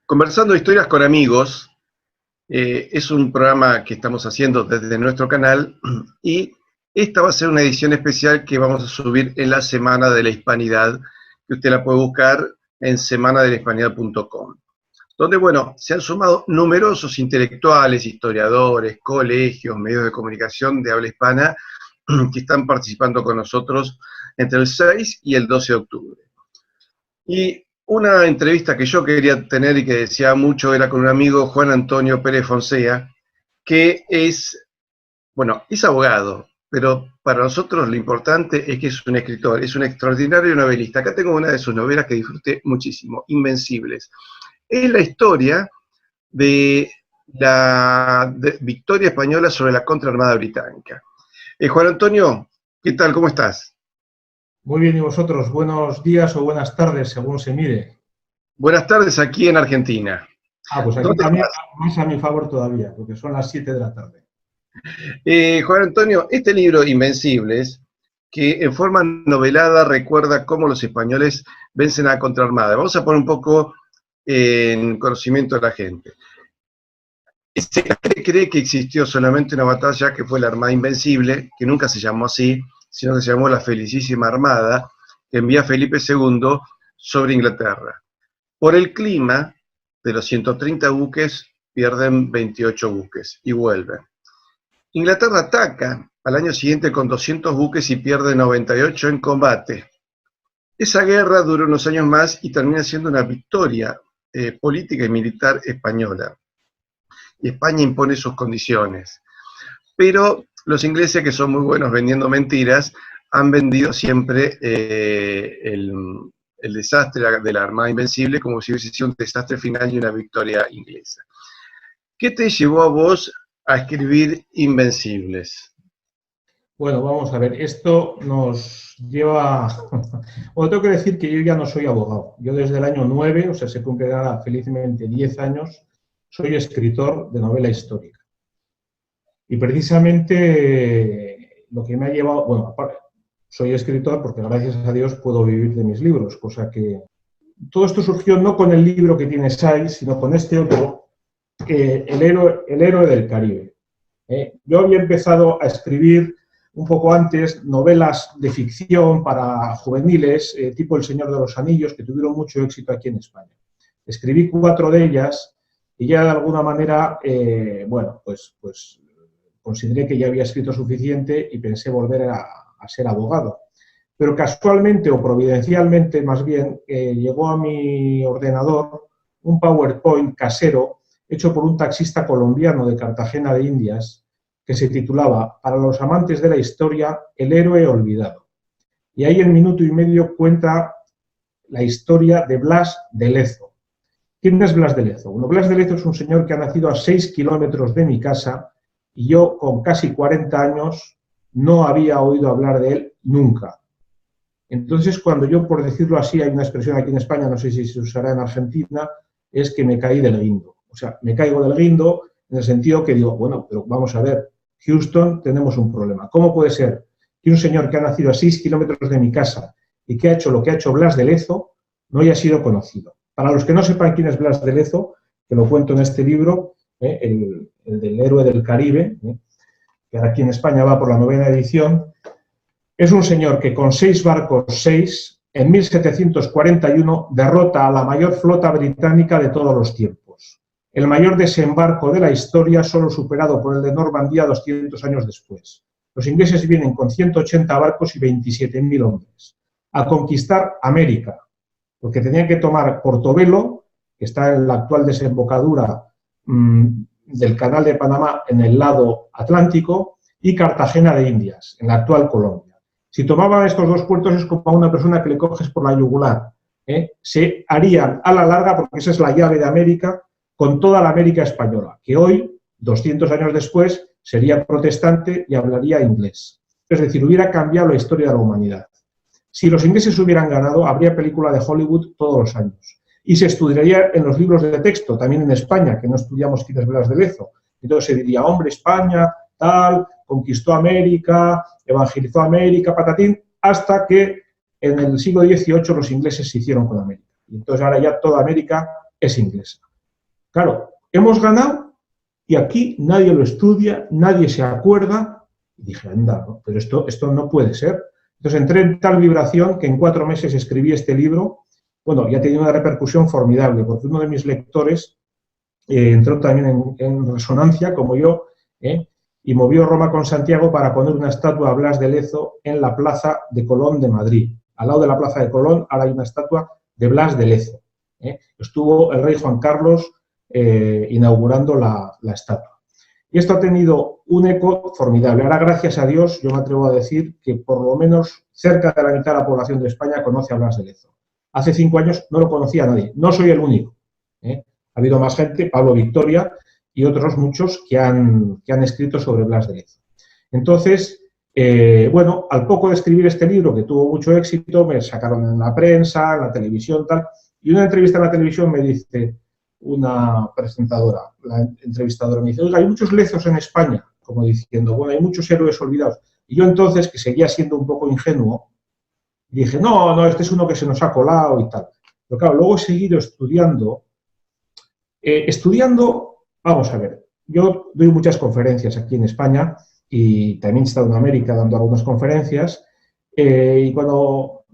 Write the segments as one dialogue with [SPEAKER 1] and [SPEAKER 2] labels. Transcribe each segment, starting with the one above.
[SPEAKER 1] Conversando historias con amigos, es un programa que estamos haciendo desde nuestro canal y esta va a ser una edición especial que vamos a subir en la Semana de la Hispanidad, que usted la puede buscar en semanadelashispanidad.com, donde, bueno, se han sumado numerosos intelectuales, historiadores, colegios, medios de comunicación de habla hispana que están participando con nosotros entre el 6 y el 12 de octubre. Y una entrevista que yo quería tener y que deseaba mucho era con un amigo, Juan Antonio Pérez Foncea, que es abogado, pero para nosotros lo importante es que es un escritor, es un extraordinario novelista. Acá tengo una de sus novelas que disfruté muchísimo, Invencibles. Es la historia de la victoria española sobre la contraarmada británica. Juan Antonio, ¿qué tal? ¿Cómo estás?
[SPEAKER 2] Muy bien, ¿y vosotros? Buenos días o buenas tardes, según se mire.
[SPEAKER 1] Buenas tardes aquí en Argentina.
[SPEAKER 2] Pues aquí también más a mi favor todavía, porque son las 7 de la tarde.
[SPEAKER 1] Juan Antonio, este libro, Invencibles, que en forma novelada recuerda cómo los españoles vencen a la contraarmada. Vamos a poner un poco en conocimiento de la gente. Se cree que existió solamente una batalla que fue la Armada Invencible, que nunca se llamó así, sino que se llamó la Felicísima Armada, que envía Felipe II sobre Inglaterra. Por el clima, de los 130 buques, pierden 28 buques y vuelven. Inglaterra ataca al año siguiente con 200 buques y pierde 98 en combate. Esa guerra dura unos años más y termina siendo una victoria política y militar española. Y España impone sus condiciones. Pero los ingleses, que son muy buenos vendiendo mentiras, han vendido siempre el desastre de la Armada Invencible como si hubiese sido un desastre final y una victoria inglesa. ¿Qué te llevó a vos a escribir Invencibles?
[SPEAKER 2] Bueno, vamos a ver, esto nos lleva... Bueno, tengo que decir que yo ya no soy abogado. Yo desde el año 9, o sea, se cumplirá felizmente 10 años, soy escritor de novela histórica. Y precisamente lo que me ha llevado... Bueno, aparte, soy escritor porque gracias a Dios puedo vivir de mis libros, cosa que... Todo esto surgió no con el libro que tienes ahí, sino con este otro, el héroe del Caribe. Yo había empezado a escribir un poco antes novelas de ficción para juveniles, tipo El Señor de los Anillos, que tuvieron mucho éxito aquí en España. Escribí 4 de ellas y ya de alguna manera, pues consideré que ya había escrito suficiente y pensé volver a ser abogado. Pero casualmente o providencialmente, más bien, llegó a mi ordenador un PowerPoint casero hecho por un taxista colombiano de Cartagena de Indias, que se titulaba Para los amantes de la historia, el héroe olvidado. Y ahí en minuto y medio cuenta la historia de Blas de Lezo. ¿Quién es Blas de Lezo? Bueno, Blas de Lezo es un señor que ha nacido a 6 kilómetros de mi casa y yo, con casi 40 años, no había oído hablar de él nunca. Entonces, cuando yo, por decirlo así, hay una expresión aquí en España, no sé si se usará en Argentina, es que me caí del guindo. O sea, me caigo del guindo en el sentido que digo, bueno, pero vamos a ver, Houston, tenemos un problema. ¿Cómo puede ser que un señor que ha nacido a 6 kilómetros de mi casa y que ha hecho lo que ha hecho Blas de Lezo no haya sido conocido? Para los que no sepan quién es Blas de Lezo, que lo cuento en este libro, el del héroe del Caribe, que ahora aquí en España va por la 9ª edición, es un señor que con 6 barcos, en 1741 derrota a la mayor flota británica de todos los tiempos. El mayor desembarco de la historia, solo superado por el de Normandía 200 años después. Los ingleses vienen con 180 barcos y 27.000 hombres a conquistar América, porque tenían que tomar Portobelo, que está en la actual desembocadura del Canal de Panamá en el lado Atlántico, y Cartagena de Indias, en la actual Colombia. Si tomaban estos 2 puertos es como a una persona que le coges por la yugular. Se harían a la larga, porque esa es la llave de América, con toda la América española, que hoy, 200 años después, sería protestante y hablaría inglés. Es decir, hubiera cambiado la historia de la humanidad. Si los ingleses hubieran ganado, habría película de Hollywood todos los años. Y se estudiaría en los libros de texto, también en España, que no estudiamos quién es Blas de Lezo. Entonces se diría, hombre, España, tal, conquistó América, evangelizó América, patatín, hasta que en el siglo XVIII los ingleses se hicieron con América. Y entonces ahora ya toda América es inglesa. Claro, hemos ganado y aquí nadie lo estudia, nadie se acuerda. Y dije, anda, ¿no? Pero esto no puede ser. Entonces entré en tal vibración que en 4 meses escribí este libro. Bueno, ya tenía una repercusión formidable, porque uno de mis lectores entró también en resonancia, como yo, y movió Roma con Santiago para poner una estatua a Blas de Lezo en la Plaza de Colón de Madrid. Al lado de la Plaza de Colón ahora hay una estatua de Blas de Lezo. Estuvo el rey Juan Carlos inaugurando la estatua. Y esto ha tenido un eco formidable. Ahora, gracias a Dios, yo me atrevo a decir que por lo menos cerca de la mitad de la población de España conoce a Blas de Lezo. Hace 5 años no lo conocía nadie. No soy el único. Ha habido más gente, Pablo Victoria y otros muchos que han escrito sobre Blas de Lezo. Entonces, bueno, al poco de escribir este libro, que tuvo mucho éxito, me sacaron en la prensa, en la televisión, tal, y una entrevista en la televisión me dice una presentadora, la entrevistadora me dice, oiga, hay muchos Lezos en España, como diciendo, bueno, hay muchos héroes olvidados. Y yo entonces, que seguía siendo un poco ingenuo, dije, no, este es uno que se nos ha colado y tal. Pero claro, luego he seguido estudiando, vamos a ver, yo doy muchas conferencias aquí en España y también he estado en América dando algunas conferencias, y cuando...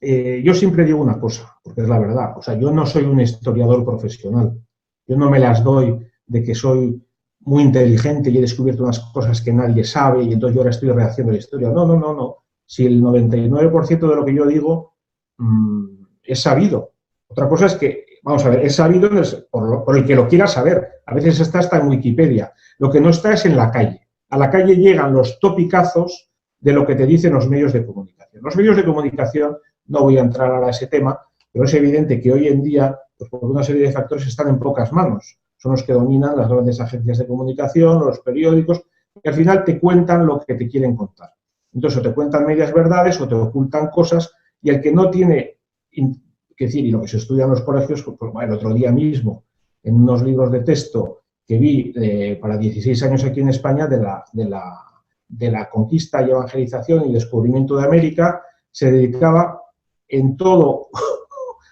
[SPEAKER 2] yo siempre digo una cosa, porque es la verdad, o sea, yo no soy un historiador profesional, yo no me las doy de que soy muy inteligente y he descubierto unas cosas que nadie sabe y entonces yo ahora estoy rehaciendo la historia. No. Si el 99% de lo que yo digo es sabido. Otra cosa es que, vamos a ver, es sabido por el que lo quiera saber. A veces está hasta en Wikipedia. Lo que no está es en la calle. A la calle llegan los topicazos de lo que te dicen los medios de comunicación. Los medios de comunicación, no voy a entrar ahora a ese tema, pero es evidente que hoy en día, pues por una serie de factores, están en pocas manos. Son los que dominan las grandes agencias de comunicación, los periódicos, que al final te cuentan lo que te quieren contar. Entonces, o te cuentan medias verdades o te ocultan cosas, y el que no tiene, que decir, y lo que se estudia en los colegios, pues, el otro día mismo, en unos libros de texto que vi para 16 años aquí en España de la conquista y evangelización y descubrimiento de América, se dedicaba en todo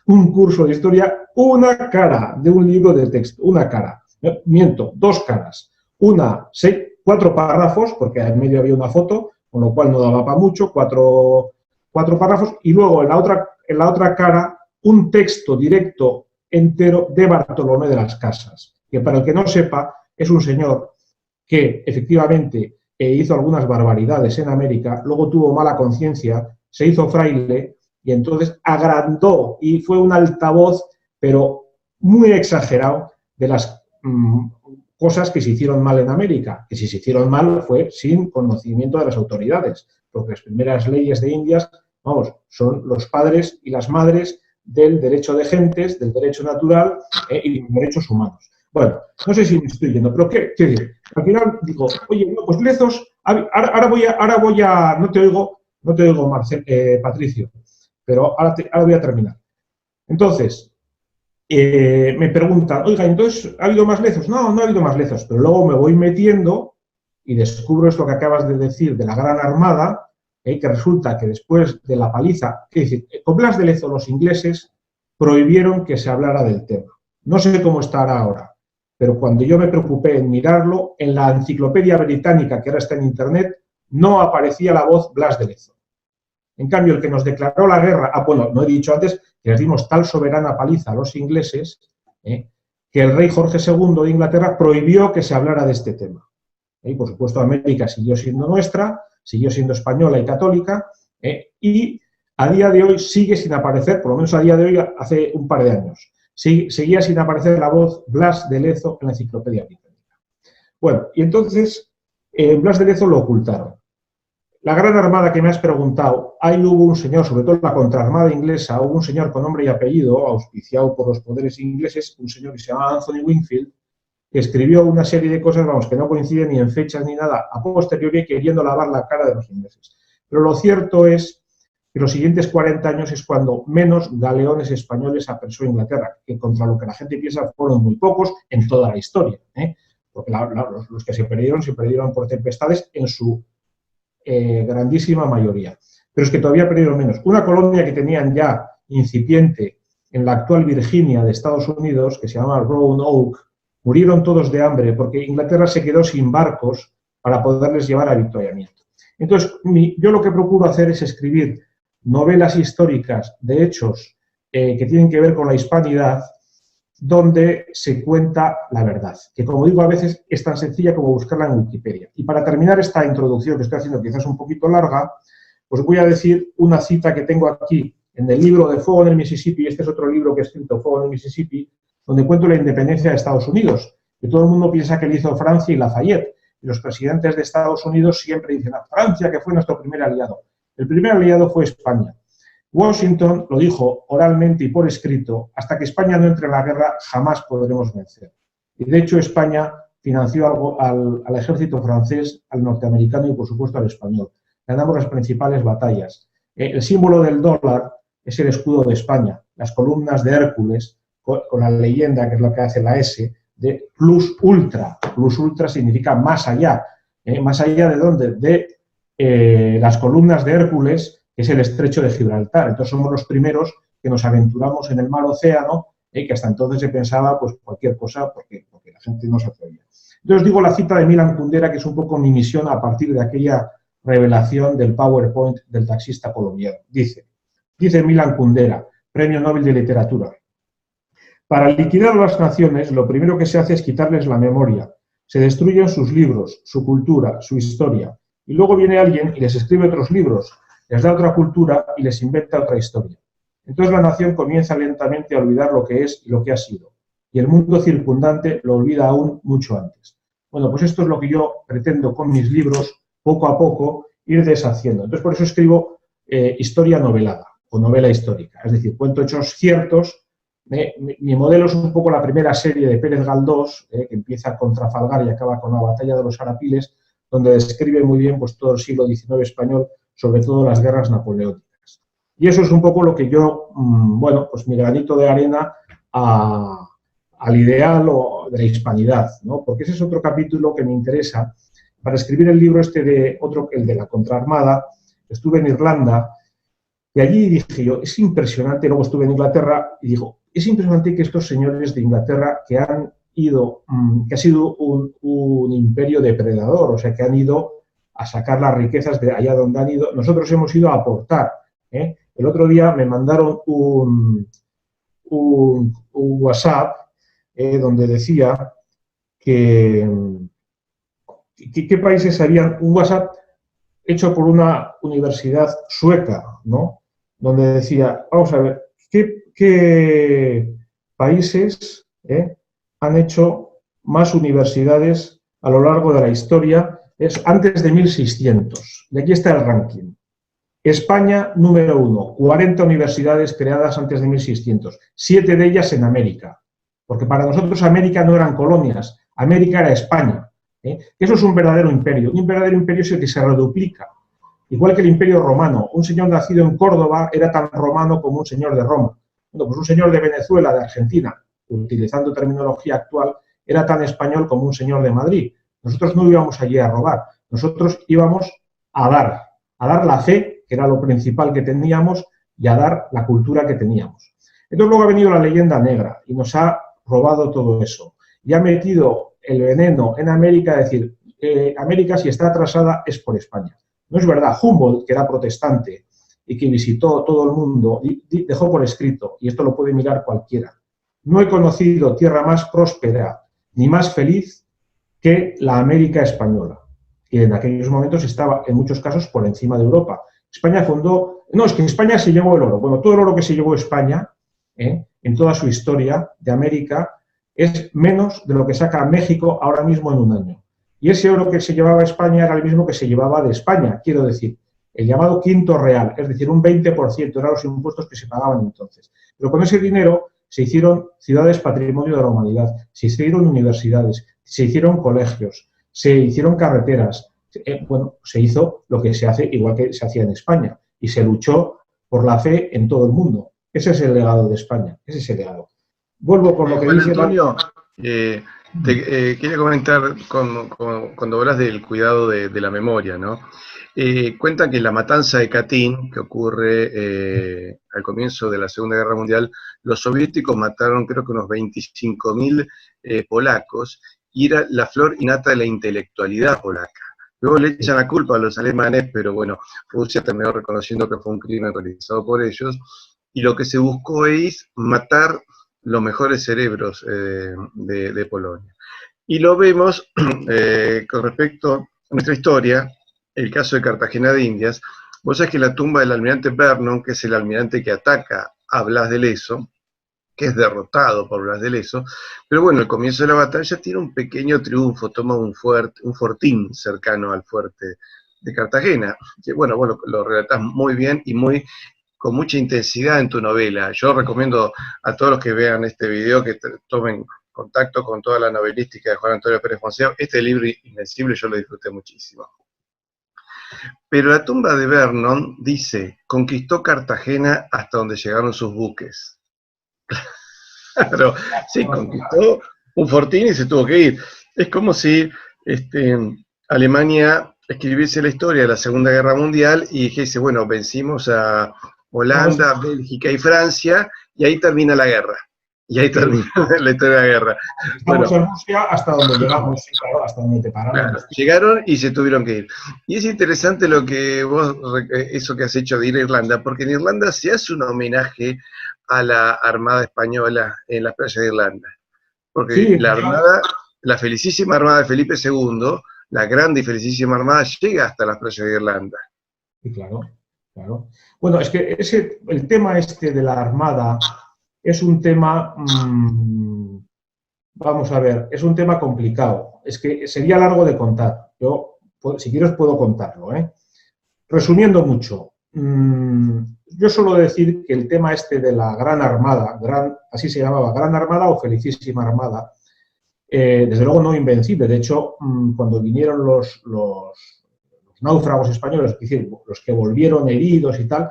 [SPEAKER 2] un curso de historia una cara de un libro de texto, una cara. Miento, 2 caras. 4 párrafos, porque en medio había una foto, con lo cual no daba para mucho, 4 párrafos, y luego en la otra cara un texto directo entero de Bartolomé de las Casas, que para el que no sepa es un señor que efectivamente hizo algunas barbaridades en América, luego tuvo mala conciencia, se hizo fraile y entonces agrandó y fue un altavoz, pero muy exagerado, de las cosas que se hicieron mal en América, que si se hicieron mal fue sin conocimiento de las autoridades, porque las primeras leyes de Indias, vamos, son los padres y las madres del derecho de gentes, del derecho natural y los derechos humanos. Bueno, no sé si me estoy yendo, pero ¿qué decir? Al final digo, oye, no, pues Lezos, ahora voy a, no te oigo, Patricio, pero ahora voy a terminar. Entonces, me preguntan, oiga, entonces, ¿ha habido más Lezos? No ha habido más Lezos, pero luego me voy metiendo y descubro esto que acabas de decir de la Gran Armada, que resulta que después de la paliza, es decir, con Blas de Lezo los ingleses prohibieron que se hablara del tema. No sé cómo estará ahora, pero cuando yo me preocupé en mirarlo, en la enciclopedia británica, que ahora está en Internet, no aparecía la voz Blas de Lezo. En cambio, el que nos declaró la guerra, bueno, no he dicho antes que les dimos tal soberana paliza a los ingleses, que el rey Jorge II de Inglaterra prohibió que se hablara de este tema. Y, por supuesto, América siguió siendo nuestra, siguió siendo española y católica, y a día de hoy sigue sin aparecer, por lo menos a día de hoy, hace un par de años, seguía sin aparecer la voz Blas de Lezo en la enciclopedia británica. Bueno, y entonces Blas de Lezo lo ocultaron. La Gran Armada que me has preguntado, ahí hubo un señor, sobre todo en la contraarmada inglesa, hubo un señor con nombre y apellido, auspiciado por los poderes ingleses, un señor que se llamaba Anthony Wingfield, que escribió una serie de cosas, vamos, que no coinciden ni en fechas ni nada, a posteriori, queriendo lavar la cara de los ingleses. Pero lo cierto es que los siguientes 40 años es cuando menos galeones españoles apresó Inglaterra, que contra lo que la gente piensa fueron muy pocos en toda la historia, porque los que se perdieron por tempestades en su grandísima mayoría. Pero es que todavía perdieron menos. Una colonia que tenían ya incipiente en la actual Virginia de Estados Unidos, que se llama Roanoke, murieron todos de hambre porque Inglaterra se quedó sin barcos para poderles llevar a avituallamiento. Entonces, yo lo que procuro hacer es escribir novelas históricas de hechos que tienen que ver con la hispanidad, donde se cuenta la verdad, que como digo a veces es tan sencilla como buscarla en Wikipedia. Y para terminar esta introducción que estoy haciendo quizás un poquito larga, pues voy a decir una cita que tengo aquí en el libro de Fuego en el Mississippi. Este es otro libro que he escrito, Fuego en el Mississippi, donde cuento la independencia de Estados Unidos, que todo el mundo piensa que lo hizo Francia y Lafayette. Y los presidentes de Estados Unidos siempre dicen a Francia, que fue nuestro primer aliado. El primer aliado fue España. Washington lo dijo oralmente y por escrito: hasta que España no entre en la guerra jamás podremos vencer. Y de hecho España financió al ejército francés, al norteamericano y por supuesto al español. Ganamos las principales batallas. El símbolo del dólar es el escudo de España, las columnas de Hércules, con la leyenda, que es lo que hace la S, de plus ultra. Plus ultra significa más allá. ¿Más allá de dónde? De las columnas de Hércules, que es el estrecho de Gibraltar. Entonces somos los primeros que nos aventuramos en el mar océano, que hasta entonces se pensaba pues cualquier cosa porque la gente no se atrevía. Entonces digo la cita de Milan Kundera, que es un poco mi misión a partir de aquella revelación del PowerPoint del taxista colombiano. Dice Milan Kundera, Premio Nobel de Literatura: para liquidar a las naciones, lo primero que se hace es quitarles la memoria. Se destruyen sus libros, su cultura, su historia. Y luego viene alguien y les escribe otros libros, les da otra cultura y les inventa otra historia. Entonces la nación comienza lentamente a olvidar lo que es y lo que ha sido. Y el mundo circundante lo olvida aún mucho antes. Bueno, pues esto es lo que yo pretendo con mis libros, poco a poco, ir deshaciendo. Entonces por eso escribo historia novelada o novela histórica. Es decir, cuento hechos ciertos. Mi modelo es un poco la primera serie de Pérez Galdós, que empieza con Trafalgar y acaba con la batalla de los Arapiles, donde describe muy bien pues, todo el siglo XIX español, sobre todo las guerras napoleónicas. Y eso es un poco lo que yo, bueno, pues mi granito de arena al ideal de la hispanidad, ¿no? Porque ese es otro capítulo que me interesa. Para escribir el libro el de la contraarmada, estuve en Irlanda y allí dije yo, es impresionante, luego estuve en Inglaterra y digo, es impresionante que estos señores de Inglaterra que han ido, que ha sido un imperio depredador, o sea, que han ido a sacar las riquezas de allá donde han ido, nosotros hemos ido a aportar. El otro día me mandaron un WhatsApp donde decía que qué países harían, un WhatsApp hecho por una universidad sueca, ¿no? Donde decía, vamos a ver, ¿qué países han hecho más universidades a lo largo de la historia? Es antes de 1600. Y aquí está el ranking. España, número 1, 40 universidades creadas antes de 1600, 7 de ellas en América. Porque para nosotros América no eran colonias, América era España. Eso es un verdadero imperio. Un verdadero imperio es el que se reduplica. Igual que el Imperio Romano. Un señor nacido en Córdoba era tan romano como un señor de Roma. Bueno, pues un señor de Venezuela, de Argentina, utilizando terminología actual, era tan español como un señor de Madrid. Nosotros no íbamos allí a robar. Nosotros íbamos a dar la fe, que era lo principal que teníamos, y a dar la cultura que teníamos. Entonces luego ha venido la leyenda negra y nos ha robado todo eso. Y ha metido el veneno en América, es decir, América si está atrasada es por España. No es verdad. Humboldt, que era protestante y que visitó todo el mundo, dejó por escrito, y esto lo puede mirar cualquiera: no he conocido tierra más próspera ni más feliz que la América española, que en aquellos momentos estaba, en muchos casos, por encima de Europa. España fundó... No, es que España se llevó el oro. Bueno, todo el oro que se llevó España, en toda su historia de América, es menos de lo que saca México ahora mismo en un año. Y ese oro que se llevaba a España era el mismo que se llevaba de España, quiero decir, el llamado quinto real, es decir, un 20%, eran los impuestos que se pagaban entonces. Pero con ese dinero se hicieron ciudades patrimonio de la humanidad, se hicieron universidades, se hicieron colegios, se hicieron carreteras. Bueno, se hizo lo que se hace igual que se hacía en España y se luchó por la fe en todo el mundo. Ese es el legado de España, ese es el legado. Vuelvo por lo que dice...
[SPEAKER 1] Antonio, Quería comentar cuando hablas del cuidado de la memoria, ¿no? Cuentan que la matanza de Katyn, que ocurre al comienzo de la Segunda Guerra Mundial, los soviéticos mataron creo que unos 25.000 polacos, y era la flor innata de la intelectualidad polaca. Luego le echan la culpa a los alemanes, pero bueno, Rusia terminó reconociendo que fue un crimen realizado por ellos, y lo que se buscó es matar los mejores cerebros de Polonia. Y lo vemos con respecto a nuestra historia, el caso de Cartagena de Indias. Vos sabés que la tumba del almirante Vernon, que es el almirante que ataca a Blas de Lezo, que es derrotado por Blas de Lezo, pero bueno, al comienzo de la batalla tiene un pequeño triunfo, toma un fortín cercano al fuerte de Cartagena, que bueno, vos lo relatás muy bien y con mucha intensidad en tu novela. Yo recomiendo a todos los que vean este video que tomen contacto con toda la novelística de Juan Antonio Pérez Fonseca. Este libro Invencible yo lo disfruté muchísimo. Pero la tumba de Vernon dice: conquistó Cartagena hasta donde llegaron sus buques. Claro, sí, conquistó un fortín y se tuvo que ir. Es como si Alemania escribiese la historia de la Segunda Guerra Mundial y dijese, bueno, vencimos a Holanda, Bélgica y Francia, y ahí termina la guerra. Y ahí termina la historia de la guerra.
[SPEAKER 2] Estamos en Rusia hasta donde llegamos, sí, claro, hasta donde te pararon.
[SPEAKER 1] Claro, llegaron y se tuvieron que ir. Y es interesante lo que eso que has hecho de ir a Irlanda, porque en Irlanda se hace un homenaje a la Armada Española en las playas de Irlanda. Porque sí, la felicísima Armada de Felipe II, la grande y felicísima Armada, llega hasta las playas de Irlanda.
[SPEAKER 2] Sí, claro, claro. Bueno, es que el tema de la Armada es un tema, vamos a ver, es un tema complicado. Es que sería largo de contar. Yo, si quieres, puedo contarlo, ¿eh? Resumiendo mucho, yo suelo decir que el tema de la Gran Armada, así se llamaba, Gran Armada o Felicísima Armada, desde luego no invencible. De hecho, cuando vinieron los náufragos españoles, es decir, los que volvieron heridos y tal,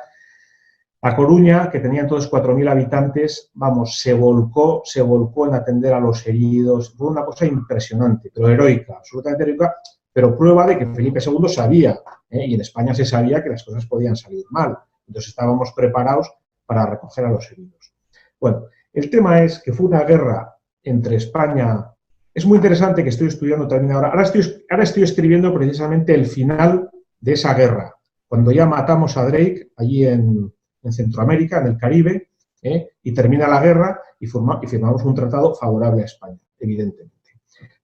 [SPEAKER 2] A Coruña, que tenía entonces 4.000 habitantes, vamos, se volcó en atender a los heridos. Fue una cosa impresionante, pero heroica, absolutamente heroica, pero prueba de que Felipe II sabía, y en España se sabía que las cosas podían salir mal. Entonces estábamos preparados para recoger a los heridos. Bueno, el tema es que fue una guerra entre España. Es muy interesante que estoy estudiando también ahora. Ahora estoy escribiendo precisamente el final de esa guerra, cuando ya matamos a Drake allí en Centroamérica, en el Caribe, y termina la guerra y firmamos un tratado favorable a España, evidentemente.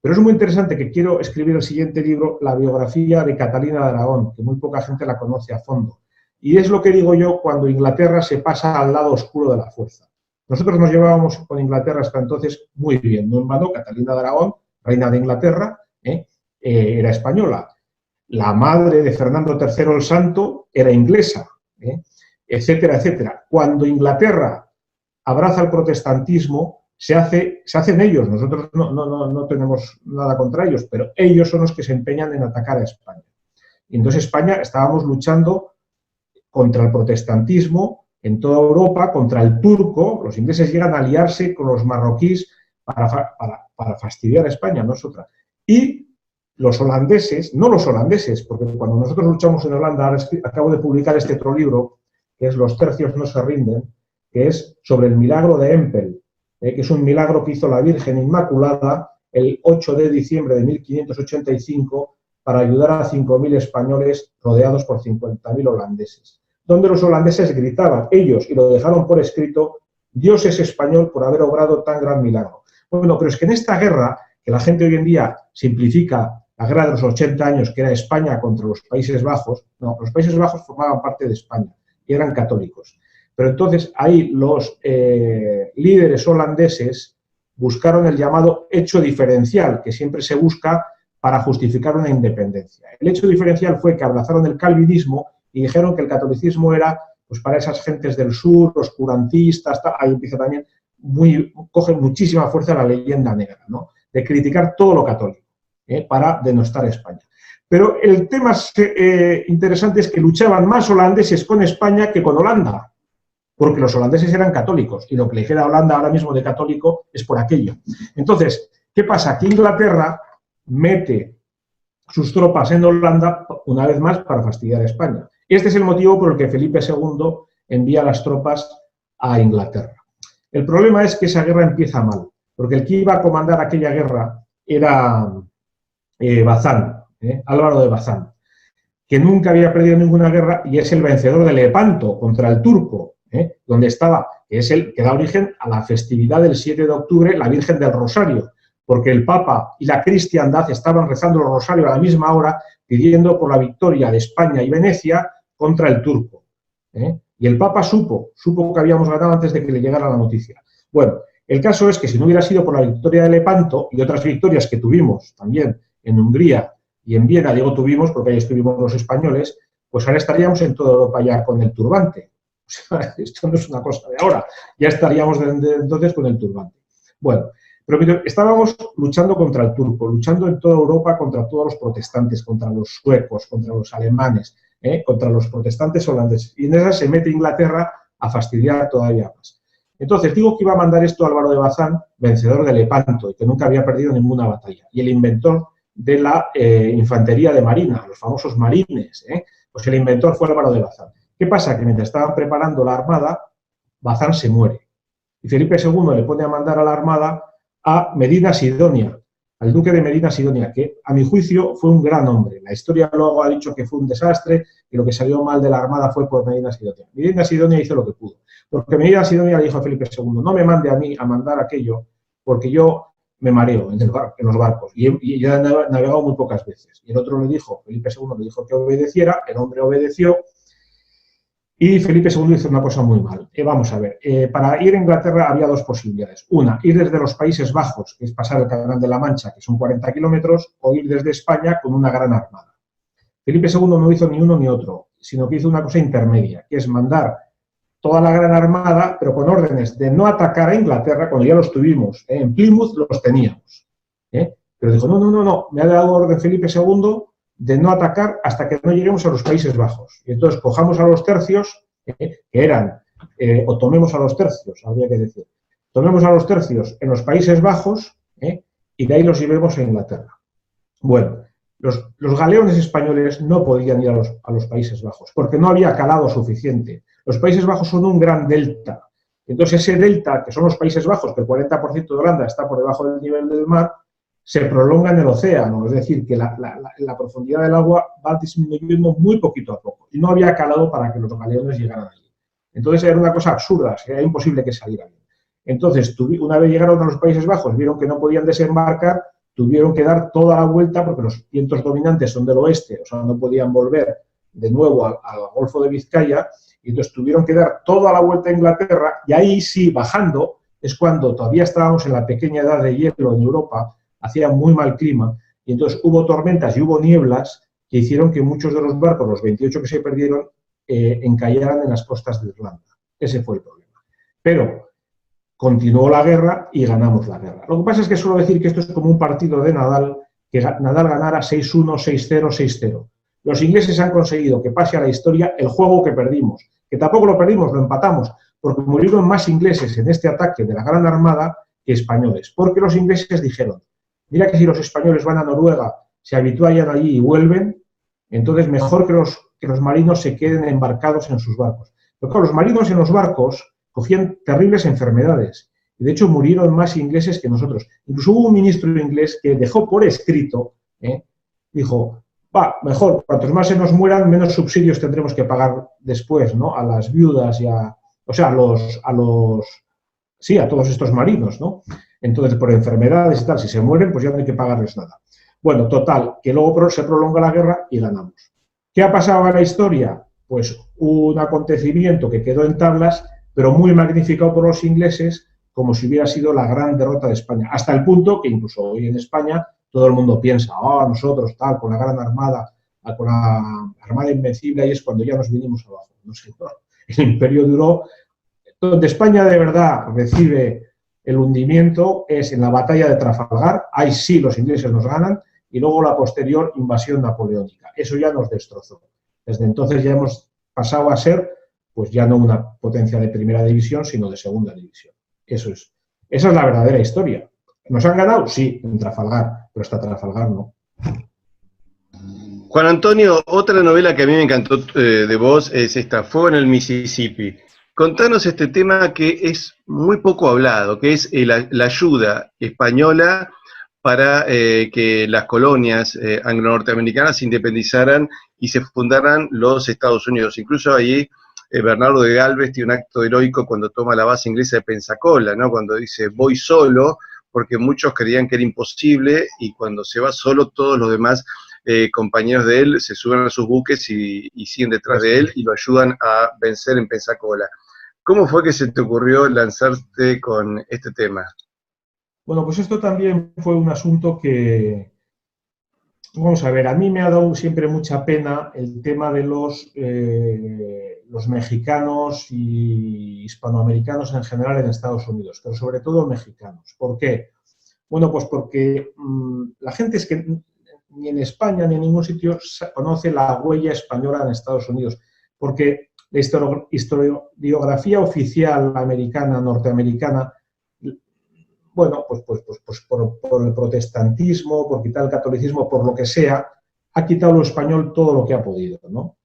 [SPEAKER 2] Pero es muy interesante que quiero escribir el siguiente libro, la biografía de Catalina de Aragón, que muy poca gente la conoce a fondo. Y es lo que digo yo cuando Inglaterra se pasa al lado oscuro de la fuerza. Nosotros nos llevábamos con Inglaterra hasta entonces muy bien. No en vano, Catalina de Aragón, reina de Inglaterra, era española. La madre de Fernando III el Santo era inglesa, etcétera, etcétera. Cuando Inglaterra abraza el protestantismo, se hacen ellos. Nosotros no tenemos nada contra ellos, pero ellos son los que se empeñan en atacar a España. Y entonces España estábamos luchando contra el protestantismo en toda Europa, contra el turco. Los ingleses llegan a aliarse con los marroquíes para fastidiar a España, no es otra. Y los holandeses, no los holandeses, porque cuando nosotros luchamos en Holanda, ahora acabo de publicar este otro libro, que es Los tercios no se rinden, que es sobre el milagro de Empel, que es un milagro que hizo la Virgen Inmaculada el 8 de diciembre de 1585 para ayudar a 5.000 españoles rodeados por 50.000 holandeses. Donde los holandeses gritaban, ellos, y lo dejaron por escrito, Dios es español por haber obrado tan gran milagro. Bueno, pero es que en esta guerra, que la gente hoy en día simplifica la guerra de los 80 años, que era España contra los Países Bajos, no, los Países Bajos formaban parte de España y eran católicos. Pero entonces ahí los líderes holandeses buscaron el llamado hecho diferencial, que siempre se busca para justificar una independencia. El hecho diferencial fue que abrazaron el calvinismo y dijeron que el catolicismo era, pues para esas gentes del sur, los curantistas, ahí empieza también, coge muchísima fuerza la leyenda negra, ¿no? De criticar todo lo católico, para denostar a España. Pero el tema interesante es que luchaban más holandeses con España que con Holanda, porque los holandeses eran católicos y lo que le queda a Holanda ahora mismo de católico es por aquello. Entonces, ¿Qué pasa? Que Inglaterra mete sus tropas en Holanda, una vez más, para fastidiar a España. Este es el motivo por el que Felipe II envía las tropas a Inglaterra. El problema es que esa guerra empieza mal, porque el que iba a comandar aquella guerra era Bazán, Álvaro de Bazán, que nunca había perdido ninguna guerra y es el vencedor de Lepanto contra el turco, donde estaba, que es el que da origen a la festividad del 7 de octubre, la Virgen del Rosario, porque el Papa y la cristiandad estaban rezando el rosario a la misma hora, pidiendo por la victoria de España y Venecia contra el turco. Y el Papa supo que habíamos ganado antes de que le llegara la noticia. Bueno, el caso es que si no hubiera sido por la victoria de Lepanto y otras victorias que tuvimos también en Hungría y en Viena, digo tuvimos porque ahí estuvimos los españoles, pues ahora estaríamos en toda Europa ya con el turbante. O sea, esto no es una cosa de ahora, ya estaríamos desde entonces con el turbante. Bueno, pero estábamos luchando contra el turco, luchando en toda Europa contra todos los protestantes, contra los suecos, contra los alemanes, contra los protestantes holandeses. Y en esa se mete Inglaterra a fastidiar todavía más. Entonces, digo que iba a mandar esto Álvaro de Bazán, vencedor de Lepanto, y que nunca había perdido ninguna batalla. Y el inventor de la infantería de marina, los famosos marines, pues el inventor fue Álvaro de Bazán. ¿Qué pasa? Que mientras estaban preparando la armada, Bazán se muere. Y Felipe II le pone a mandar a la armada a Medina Sidonia, al duque de Medina Sidonia, que a mi juicio fue un gran hombre. La historia luego ha dicho que fue un desastre, que lo que salió mal de la armada fue por Medina Sidonia. Medina Sidonia hizo lo que pudo, porque Medina Sidonia le dijo a Felipe II, no me mande a mí a mandar aquello, porque yo me mareo en los barcos, y ya he navegado muy pocas veces. Y el otro le dijo, Felipe II le dijo que obedeciera, el hombre obedeció, y Felipe II hizo una cosa muy mal. Vamos a ver, para ir a Inglaterra había dos posibilidades. Una, ir desde los Países Bajos, que es pasar el Canal de la Mancha, que son 40 kilómetros, o ir desde España con una gran armada. Felipe II no hizo ni uno ni otro, sino que hizo una cosa intermedia, que es mandar toda la gran armada, pero con órdenes de no atacar a Inglaterra, cuando ya los tuvimos. En Plymouth los teníamos. Pero dijo, no, me ha dado orden Felipe II de no atacar hasta que no lleguemos a los Países Bajos. Y entonces cojamos a los tercios, que eran, o tomemos a los tercios, habría que decir, tomemos a los tercios en los Países Bajos, y de ahí los llevemos a Inglaterra. Bueno, los galeones españoles no podían ir a los Países Bajos, porque no había calado suficiente. Los Países Bajos son un gran delta. Entonces ese delta, que son los Países Bajos, que el 40% de Holanda está por debajo del nivel del mar, se prolonga en el océano, es decir, que la profundidad del agua va disminuyendo muy poquito a poco, y no había calado para que los galeones llegaran allí. Entonces era una cosa absurda, era imposible que salieran. Entonces, una vez llegaron a los Países Bajos, vieron que no podían desembarcar, tuvieron que dar toda la vuelta, porque los vientos dominantes son del oeste, o sea, no podían volver de nuevo al Golfo de Vizcaya, y entonces tuvieron que dar toda la vuelta a Inglaterra, y ahí sí, bajando, es cuando todavía estábamos en la pequeña edad de hielo en Europa, hacía muy mal clima, y entonces hubo tormentas y hubo nieblas que hicieron que muchos de los barcos, los 28 que se perdieron, encallaran en las costas de Irlanda. Ese fue el problema. Pero continuó la guerra y ganamos la guerra. Lo que pasa es que suelo decir que esto es como un partido de Nadal, que Nadal ganara 6-1, 6-0, 6-0. Los ingleses han conseguido que pase a la historia el juego que perdimos, que tampoco lo perdimos, lo empatamos, porque murieron más ingleses en este ataque de la Gran Armada que españoles, porque los ingleses dijeron, mira que si los españoles van a Noruega, se habitúan allí y vuelven, entonces mejor que los marinos se queden embarcados en sus barcos. Pero claro, los marinos en los barcos cogían terribles enfermedades, y de hecho murieron más ingleses que nosotros. Incluso hubo un ministro inglés que dejó por escrito, dijo, mejor, cuantos más se nos mueran, menos subsidios tendremos que pagar después, ¿no? A las viudas y a todos estos marinos, ¿no? Entonces, por enfermedades y tal, si se mueren, pues ya no hay que pagarles nada. Bueno, total, que luego se prolonga la guerra y ganamos. ¿Qué ha pasado en la historia? Pues un acontecimiento que quedó en tablas, pero muy magnificado por los ingleses, como si hubiera sido la gran derrota de España. Hasta el punto que incluso hoy en España todo el mundo piensa, nosotros tal, con la gran armada, con la armada invencible, ahí es cuando ya nos vinimos abajo. No sé, el imperio duró. Donde España de verdad recibe el hundimiento es en la batalla de Trafalgar, ahí sí los ingleses nos ganan, y luego la posterior invasión napoleónica. Eso ya nos destrozó. Desde entonces ya hemos pasado a ser, pues ya no una potencia de primera división, sino de segunda división. Esa es la verdadera historia. ¿Nos han ganado? Sí, en Trafalgar, pero hasta Trafalgar no.
[SPEAKER 1] Juan Antonio, otra novela que a mí me encantó de vos es esta, Fuego en el Mississippi. Contanos este tema que es muy poco hablado, que es la ayuda española para que las colonias anglo-norteamericanas se independizaran y se fundaran los Estados Unidos. Incluso ahí Bernardo de Galvez tiene un acto heroico cuando toma la base inglesa de Pensacola, ¿no? Cuando dice voy solo, porque muchos creían que era imposible, y cuando se va solo todos los demás compañeros de él se suben a sus buques y siguen detrás de él y lo ayudan a vencer en Pensacola. ¿Cómo fue que se te ocurrió lanzarte con este tema?
[SPEAKER 2] Bueno, pues esto también fue un asunto que, vamos a ver, a mí me ha dado siempre mucha pena el tema de los mexicanos y hispanoamericanos en general en Estados Unidos, pero sobre todo mexicanos. ¿Por qué? Bueno, pues porque la gente es que ni en España ni en ningún sitio conoce la huella española en Estados Unidos, porque la historiografía oficial americana, norteamericana, bueno, pues por el protestantismo, por quitar el catolicismo, por lo que sea, ha quitado lo español todo lo que ha podido, ¿no?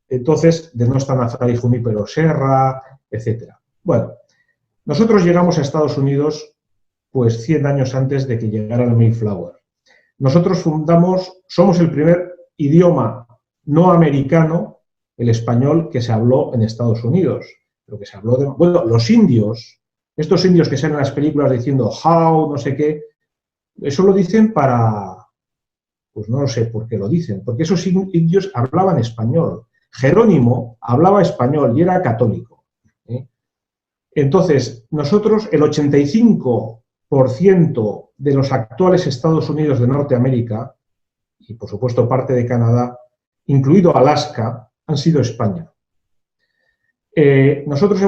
[SPEAKER 2] Entonces, denostan a Fray Junípero Serra, etc. Bueno, nosotros llegamos a Estados Unidos pues 100 años antes de que llegara el Mayflower. Nosotros somos el primer idioma no americano, el español, que se habló en Estados Unidos. Lo que se habló de, bueno, los indios, estos indios que salen en las películas diciendo how, no sé qué, eso lo dicen para, pues no lo sé por qué lo dicen, porque esos indios hablaban español. Jerónimo hablaba español y era católico. Entonces, nosotros, el 85% de los actuales Estados Unidos de Norteamérica, y por supuesto parte de Canadá, incluido Alaska, han sido España. Nosotros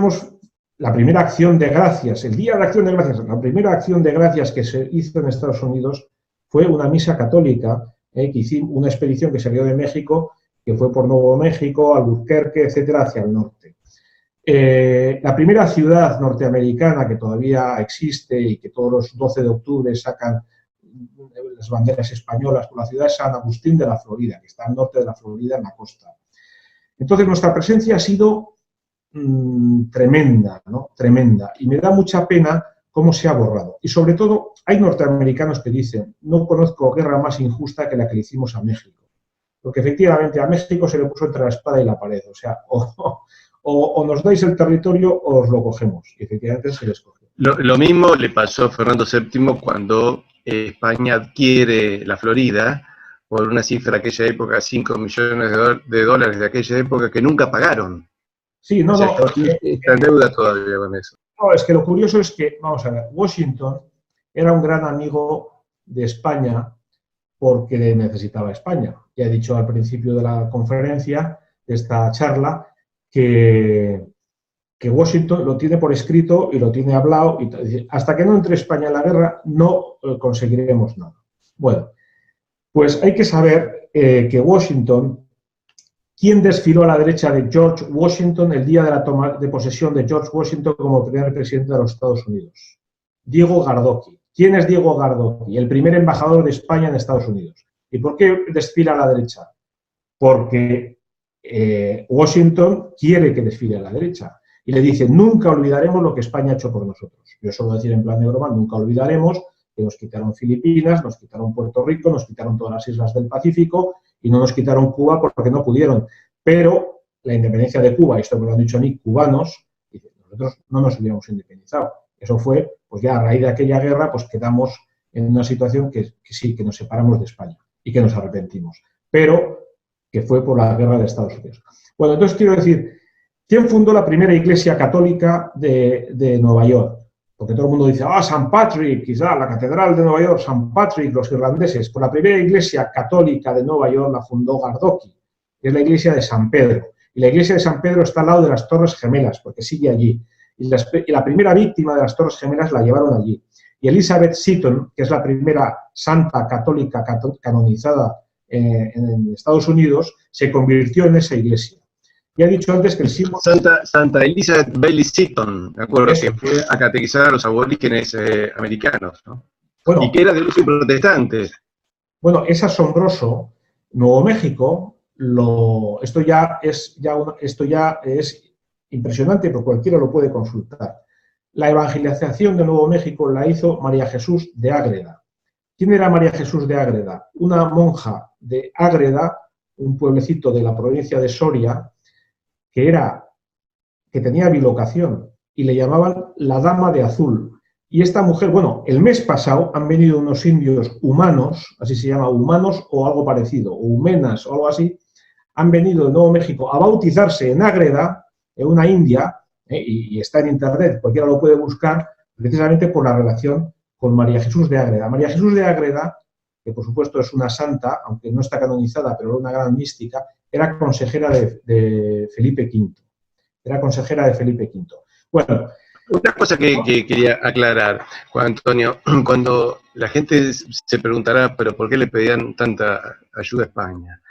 [SPEAKER 2] la primera acción de gracias, el Día de Acción de Gracias, la primera acción de gracias que se hizo en Estados Unidos fue una misa católica, que hicimos una expedición que salió de México, que fue por Nuevo México, Albuquerque, etcétera, hacia el norte. La primera ciudad norteamericana que todavía existe y que todos los 12 de octubre sacan las banderas españolas por la ciudad es San Agustín de la Florida, que está al norte de la Florida, en la costa. Entonces, nuestra presencia ha sido tremenda, ¿no? Tremenda. Y me da mucha pena cómo se ha borrado. Y sobre todo, hay norteamericanos que dicen, no conozco guerra más injusta que la que le hicimos a México. Porque efectivamente a México se le puso entre la espada y la pared. O sea, o nos dais el territorio o os lo cogemos. Y efectivamente se les cogió.
[SPEAKER 1] Lo mismo le pasó a Fernando VII cuando España adquiere la Florida por una cifra de aquella época, 5 millones de dólares de aquella época que nunca pagaron.
[SPEAKER 2] Sí, no,
[SPEAKER 1] o sea,
[SPEAKER 2] no.
[SPEAKER 1] Está en deuda todavía con eso.
[SPEAKER 2] No, es que lo curioso es que, vamos a ver, Washington era un gran amigo de España porque necesitaba España. Ya he dicho al principio de la conferencia, de esta charla, que Washington lo tiene por escrito y lo tiene hablado, y hasta que no entre España en la guerra no conseguiremos nada. Bueno, pues hay que saber que Washington, ¿quién desfiló a la derecha de George Washington el día de la toma de posesión de George Washington como primer presidente de los Estados Unidos? Diego Gardoqui. ¿Quién es Diego Gardoqui? El primer embajador de España en Estados Unidos. ¿Y por qué desfila a la derecha? Porque Washington quiere que desfile a la derecha. Y le dice, nunca olvidaremos lo que España ha hecho por nosotros. Yo suelo decir en plan de broma, nunca olvidaremos que nos quitaron Filipinas, nos quitaron Puerto Rico, nos quitaron todas las islas del Pacífico y no nos quitaron Cuba porque no pudieron. Pero la independencia de Cuba, esto me lo han dicho a mí, cubanos, nosotros no nos hubiéramos independizado. Eso fue, pues ya a raíz de aquella guerra, pues quedamos en una situación que sí, que nos separamos de España y que nos arrepentimos. Pero que fue por la guerra de Estados Unidos. Bueno, entonces quiero decir, ¿quién fundó la primera iglesia católica de Nueva York? Porque todo el mundo dice, San Patrick, quizá la catedral de Nueva York, San Patrick, los irlandeses. Pues la primera iglesia católica de Nueva York la fundó Gardoqui, que es la iglesia de San Pedro. Y la iglesia de San Pedro está al lado de las Torres Gemelas, porque sigue allí. Y la primera víctima de las Torres Gemelas la llevaron allí. Y Elizabeth Seton, que es la primera santa católica canonizada en Estados Unidos, se convirtió en esa iglesia. Y ha dicho antes que el símbolo...
[SPEAKER 1] Santa Elizabeth Bailey Seton, me acuerdo,
[SPEAKER 2] Eso.
[SPEAKER 1] que fue a catequizar a los aborígenes americanos, ¿no?
[SPEAKER 2] Bueno,
[SPEAKER 1] Y que era de origen protestante.
[SPEAKER 2] Bueno, es asombroso. Nuevo México, esto ya es impresionante, pero cualquiera lo puede consultar. La evangelización de Nuevo México la hizo María Jesús de Ágreda. ¿Quién era María Jesús de Ágreda? Una monja de Ágreda, un pueblecito de la provincia de Soria, que tenía bilocación y le llamaban la Dama de Azul. Y esta mujer, bueno, el mes pasado han venido unos indios humanos, así se llama, humanos o algo parecido, o humenas o algo así, han venido de Nuevo México a bautizarse en Ágreda, en una India, y está en internet, cualquiera lo puede buscar, precisamente por la relación con María Jesús de Ágreda. María Jesús de Ágreda, que por supuesto es una santa, aunque no está canonizada, pero era una gran mística, era consejera de Felipe V. Era consejera de Felipe V. Bueno,
[SPEAKER 1] Una cosa que quería aclarar, Juan Antonio, cuando la gente se preguntará, pero ¿por qué le pedían tanta ayuda a España?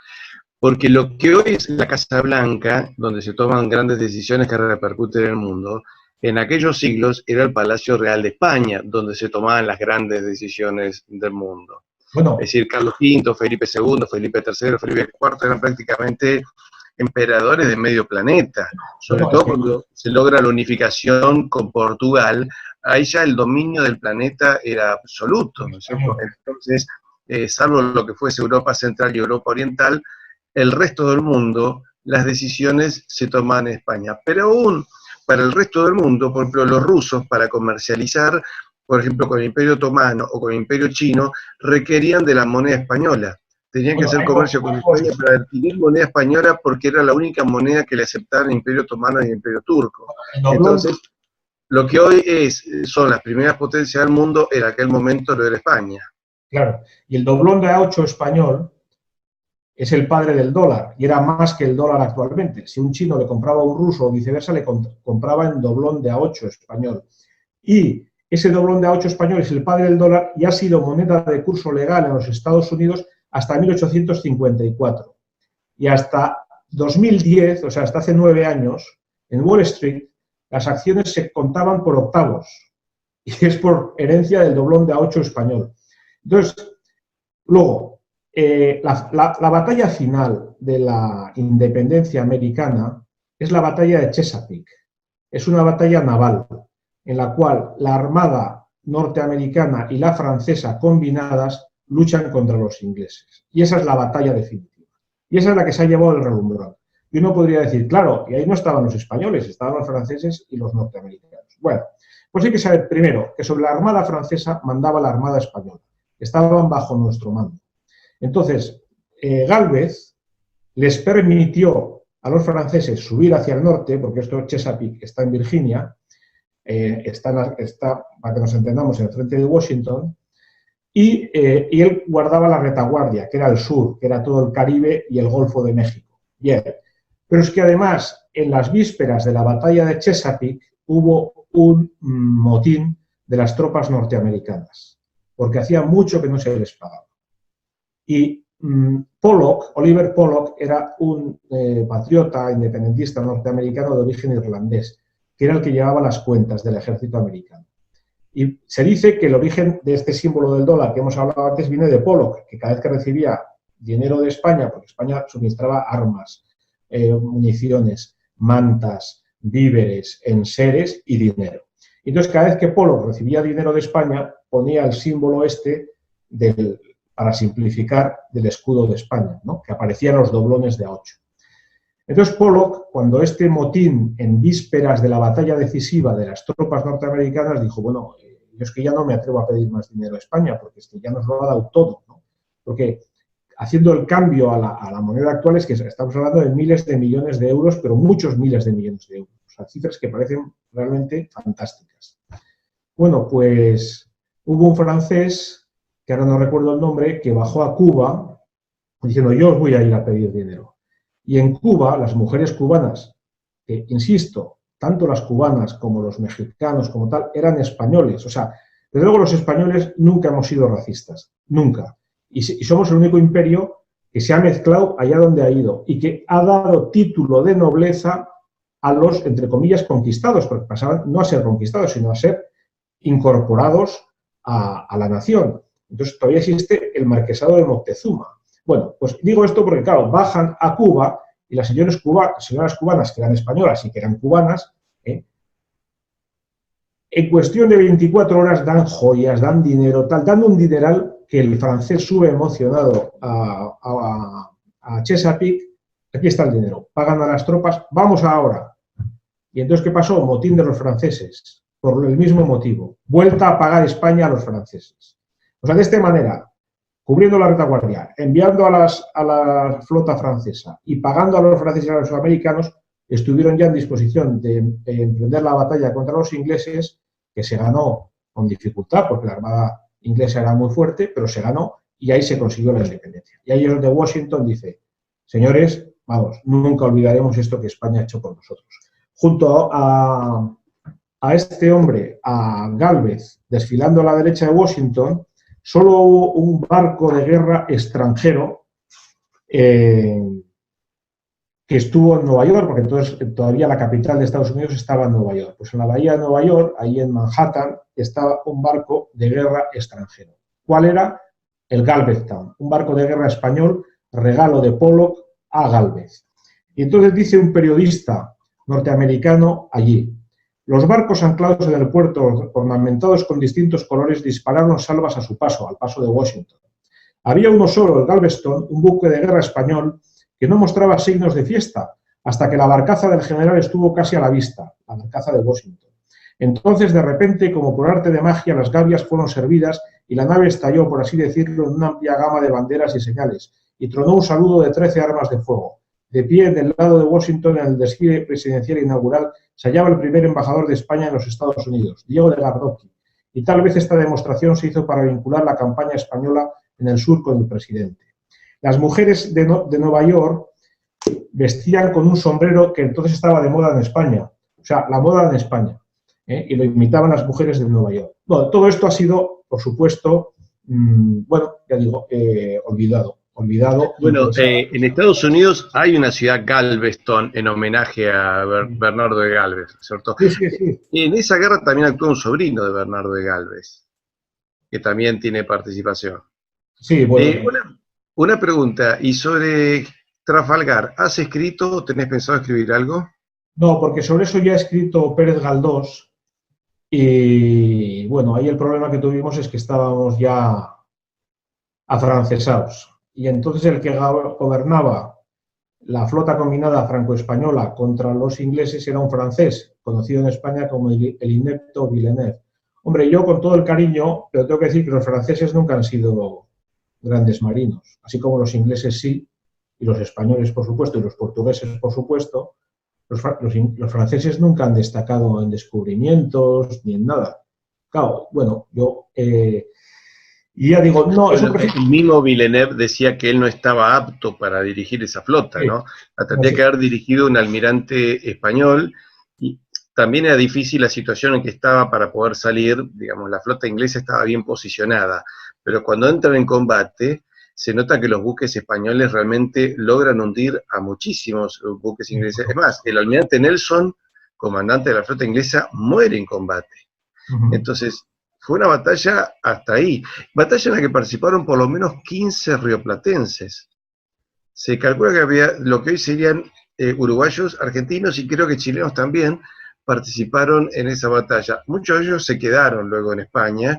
[SPEAKER 1] Porque lo que hoy es la Casa Blanca, donde se toman grandes decisiones que repercuten en el mundo, en aquellos siglos era el Palacio Real de España, donde se tomaban las grandes decisiones del mundo.
[SPEAKER 2] bueno,
[SPEAKER 1] Es decir, Carlos V, Felipe II, Felipe III, Felipe IV eran prácticamente emperadores de medio planeta, sobre todo cuando se logra la unificación con Portugal, ahí ya el dominio del planeta era absoluto, ¿no es cierto? Entonces, salvo lo que fuese Europa Central y Europa Oriental, el resto del mundo, las decisiones se toman en España. Pero aún para el resto del mundo, por ejemplo, los rusos para comercializar, por ejemplo, con el Imperio Otomano o con el Imperio Chino, requerían de la moneda española. Tenían que hacer comercio con España para adquirir moneda española porque era la única moneda que le aceptaban el Imperio Otomano y el Imperio Turco. Entonces, lo que hoy son las primeras potencias del mundo, en aquel momento lo era España.
[SPEAKER 2] Claro, y el doblón de A8 español es el padre del dólar, y era más que el dólar actualmente. Si un chino le compraba a un ruso o viceversa, le compraba en doblón de A8 español. Y ese doblón de A8 español es el padre del dólar y ha sido moneda de curso legal en los Estados Unidos hasta 1854. Y hasta 2010, o sea, hasta hace 9 años, en Wall Street, las acciones se contaban por octavos. Y es por herencia del doblón de A8 español. Entonces, luego, la batalla final de la independencia americana es la batalla de Chesapeake. Es una batalla naval en la cual la armada norteamericana y la francesa combinadas luchan contra los ingleses. Y esa es la batalla definitiva. Y esa es la que se ha llevado el relumbrón. Y uno podría decir, claro, y ahí no estaban los españoles, estaban los franceses y los norteamericanos. Bueno, pues hay que saber primero que sobre la armada francesa mandaba la armada española. Estaban bajo nuestro mando. Entonces, Gálvez les permitió a los franceses subir hacia el norte, porque esto Chesapeake está en Virginia, está, para que nos entendamos, en el frente de Washington, y él guardaba la retaguardia, que era el sur, que era todo el Caribe y el Golfo de México. Bien, pero es que además, en las vísperas de la batalla de Chesapeake, hubo un motín de las tropas norteamericanas, porque hacía mucho que no se les pagaba. Y Oliver Pollock, era un patriota independentista norteamericano de origen irlandés, que era el que llevaba las cuentas del ejército americano. Y se dice que el origen de este símbolo del dólar que hemos hablado antes viene de Pollock, que cada vez que recibía dinero de España, porque España suministraba armas, municiones, mantas, víveres, enseres y dinero. Entonces, cada vez que Pollock recibía dinero de España, ponía el símbolo para simplificar, del escudo de España, ¿no? Que aparecían los doblones de A8. Entonces Pollock, cuando este motín en vísperas de la batalla decisiva de las tropas norteamericanas, dijo, bueno, yo es que ya no me atrevo a pedir más dinero a España, porque es que ya nos lo ha dado todo, ¿no? Porque haciendo el cambio a la moneda actual, es que estamos hablando de miles de millones de euros, pero muchos miles de millones de euros. O sea, cifras que parecen realmente fantásticas. Bueno, pues hubo un francés, que ahora no recuerdo el nombre, que bajó a Cuba diciendo, yo os voy a ir a pedir dinero. Y en Cuba, las mujeres cubanas, que, insisto, tanto las cubanas como los mexicanos como tal, eran españoles. O sea, desde luego los españoles nunca hemos sido racistas, nunca. Y somos el único imperio que se ha mezclado allá donde ha ido y que ha dado título de nobleza a los, entre comillas, conquistados, porque pasaban no a ser conquistados, sino a ser incorporados a la nación. Entonces todavía existe el marquesado de Moctezuma. Bueno, pues digo esto porque, claro, bajan a Cuba y las señoras cubanas, que eran españolas y que eran cubanas, en cuestión de 24 horas dan joyas, dan dinero, tal, dan un dineral que el francés sube emocionado a Chesapeake. Aquí está el dinero, pagan a las tropas, vamos ahora. Y entonces, ¿qué pasó? Motín de los franceses, por el mismo motivo. Vuelta a pagar España a los franceses. O sea, de esta manera, cubriendo la retaguardia, enviando a la flota francesa y pagando a los franceses y a los americanos, estuvieron ya en disposición de emprender la batalla contra los ingleses, que se ganó con dificultad, porque la armada inglesa era muy fuerte, pero se ganó y ahí se consiguió la independencia. Y ahí es donde Washington dice, señores, vamos, nunca olvidaremos esto que España ha hecho por nosotros. Junto a este hombre, a Gálvez, desfilando a la derecha de Washington, solo hubo un barco de guerra extranjero que estuvo en Nueva York, porque entonces todavía la capital de Estados Unidos estaba en Nueva York. Pues en la bahía de Nueva York, ahí en Manhattan, estaba un barco de guerra extranjero. ¿Cuál era? El Galveston, un barco de guerra español, regalo de Pollock a Gálvez. Y entonces dice un periodista norteamericano allí, los barcos anclados en el puerto, ornamentados con distintos colores, dispararon salvas a su paso, al paso de Washington. Había uno solo, el Galveston, un buque de guerra español, que no mostraba signos de fiesta, hasta que la barcaza del general estuvo casi a la vista, la barcaza de Washington. Entonces, de repente, como por arte de magia, las gavias fueron servidas y la nave estalló, por así decirlo, en una amplia gama de banderas y señales, y tronó un saludo de 13 armas de fuego. De pie, del lado de Washington, en el desfile presidencial inaugural, se hallaba el primer embajador de España en los Estados Unidos, Diego de Gardocki, y tal vez esta demostración se hizo para vincular la campaña española en el sur con el presidente. Las mujeres de Nueva York vestían con un sombrero que entonces estaba de moda en España, o sea, la moda en España, y lo imitaban las mujeres de Nueva York. Bueno, todo esto ha sido, por supuesto, bueno, ya digo, olvidado.
[SPEAKER 1] Bueno, en Estados Unidos hay una ciudad Galveston en homenaje a Bernardo de Galvez, ¿cierto?
[SPEAKER 2] Sí, sí, sí.
[SPEAKER 1] En esa guerra también actuó un sobrino de Bernardo de Galvez, que también tiene participación.
[SPEAKER 2] Sí, bueno.
[SPEAKER 1] Una pregunta, y sobre Trafalgar, ¿has escrito o tenés pensado escribir algo?
[SPEAKER 2] No, porque sobre eso ya ha escrito Pérez Galdós, y bueno, ahí el problema que tuvimos es que estábamos ya afrancesados. Y entonces el que gobernaba la flota combinada franco-española contra los ingleses era un francés, conocido en España como el inepto Villeneuve. Hombre, yo con todo el cariño, pero tengo que decir que los franceses nunca han sido grandes marinos, así como los ingleses sí, y los españoles, por supuesto, y los portugueses, por supuesto. Los franceses nunca han destacado en descubrimientos ni en nada. Claro, bueno, yo... y ya digo, no...
[SPEAKER 1] Bueno, el mismo Villeneuve decía que él no estaba apto para dirigir esa flota, ¿no? La tendría que haber dirigido un almirante español, y también era difícil la situación en que estaba para poder salir, digamos, la flota inglesa estaba bien posicionada, pero cuando entran en combate, se nota que los buques españoles realmente logran hundir a muchísimos buques ingleses. Es más, el almirante Nelson, comandante de la flota inglesa, muere en combate. Entonces, fue una batalla hasta ahí. Batalla en la que participaron por lo menos 15 rioplatenses. Se calcula que había lo que hoy serían uruguayos, argentinos y creo que chilenos también participaron en esa batalla. Muchos de ellos se quedaron luego en España.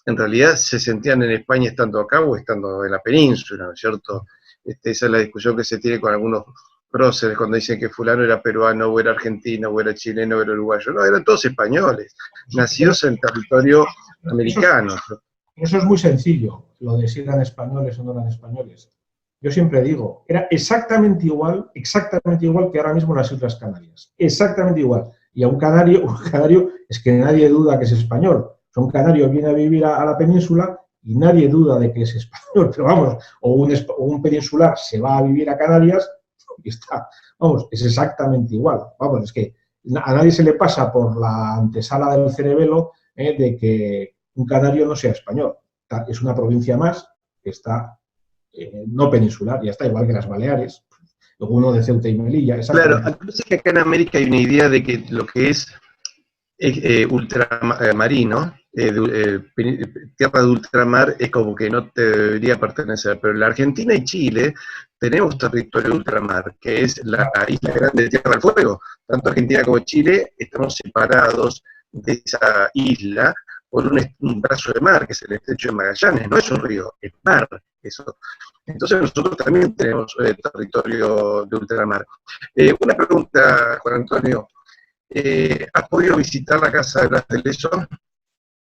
[SPEAKER 1] En realidad se sentían en España estando acá o estando en la península, ¿no es cierto? Esa es la discusión que se tiene con algunos próceres cuando dicen que fulano era peruano, o era argentino, o era chileno, o era uruguayo. No, eran todos españoles, nacidos en territorio americano.
[SPEAKER 2] Eso es muy sencillo, lo de si eran españoles o no eran españoles. Yo siempre digo, era exactamente igual que ahora mismo en las Islas Canarias. Exactamente igual. Y a un canario es que nadie duda que es español. Un canario viene a vivir a la península y nadie duda de que es español, pero vamos, o un peninsular se va a vivir a Canarias y está, vamos, es exactamente igual. Vamos, es que a nadie se le pasa por la antesala del cerebelo de que un canario no sea español. Es una provincia más que está no peninsular, ya está, igual que las Baleares, luego uno de Ceuta y Melilla.
[SPEAKER 1] Claro, entonces que acá en América hay una idea de que lo que es ultramarino, tierra de ultramar, es como que no te debería pertenecer, pero en la Argentina y Chile tenemos territorio de ultramar, que es la isla grande de Tierra del Fuego. Tanto Argentina como Chile estamos separados de esa isla por un brazo de mar, que es el estrecho de Magallanes, no es un río, es mar, eso. Entonces nosotros también tenemos territorio de ultramar. Una pregunta, Juan Antonio. ¿Has podido visitar la casa de Blas de Lezo?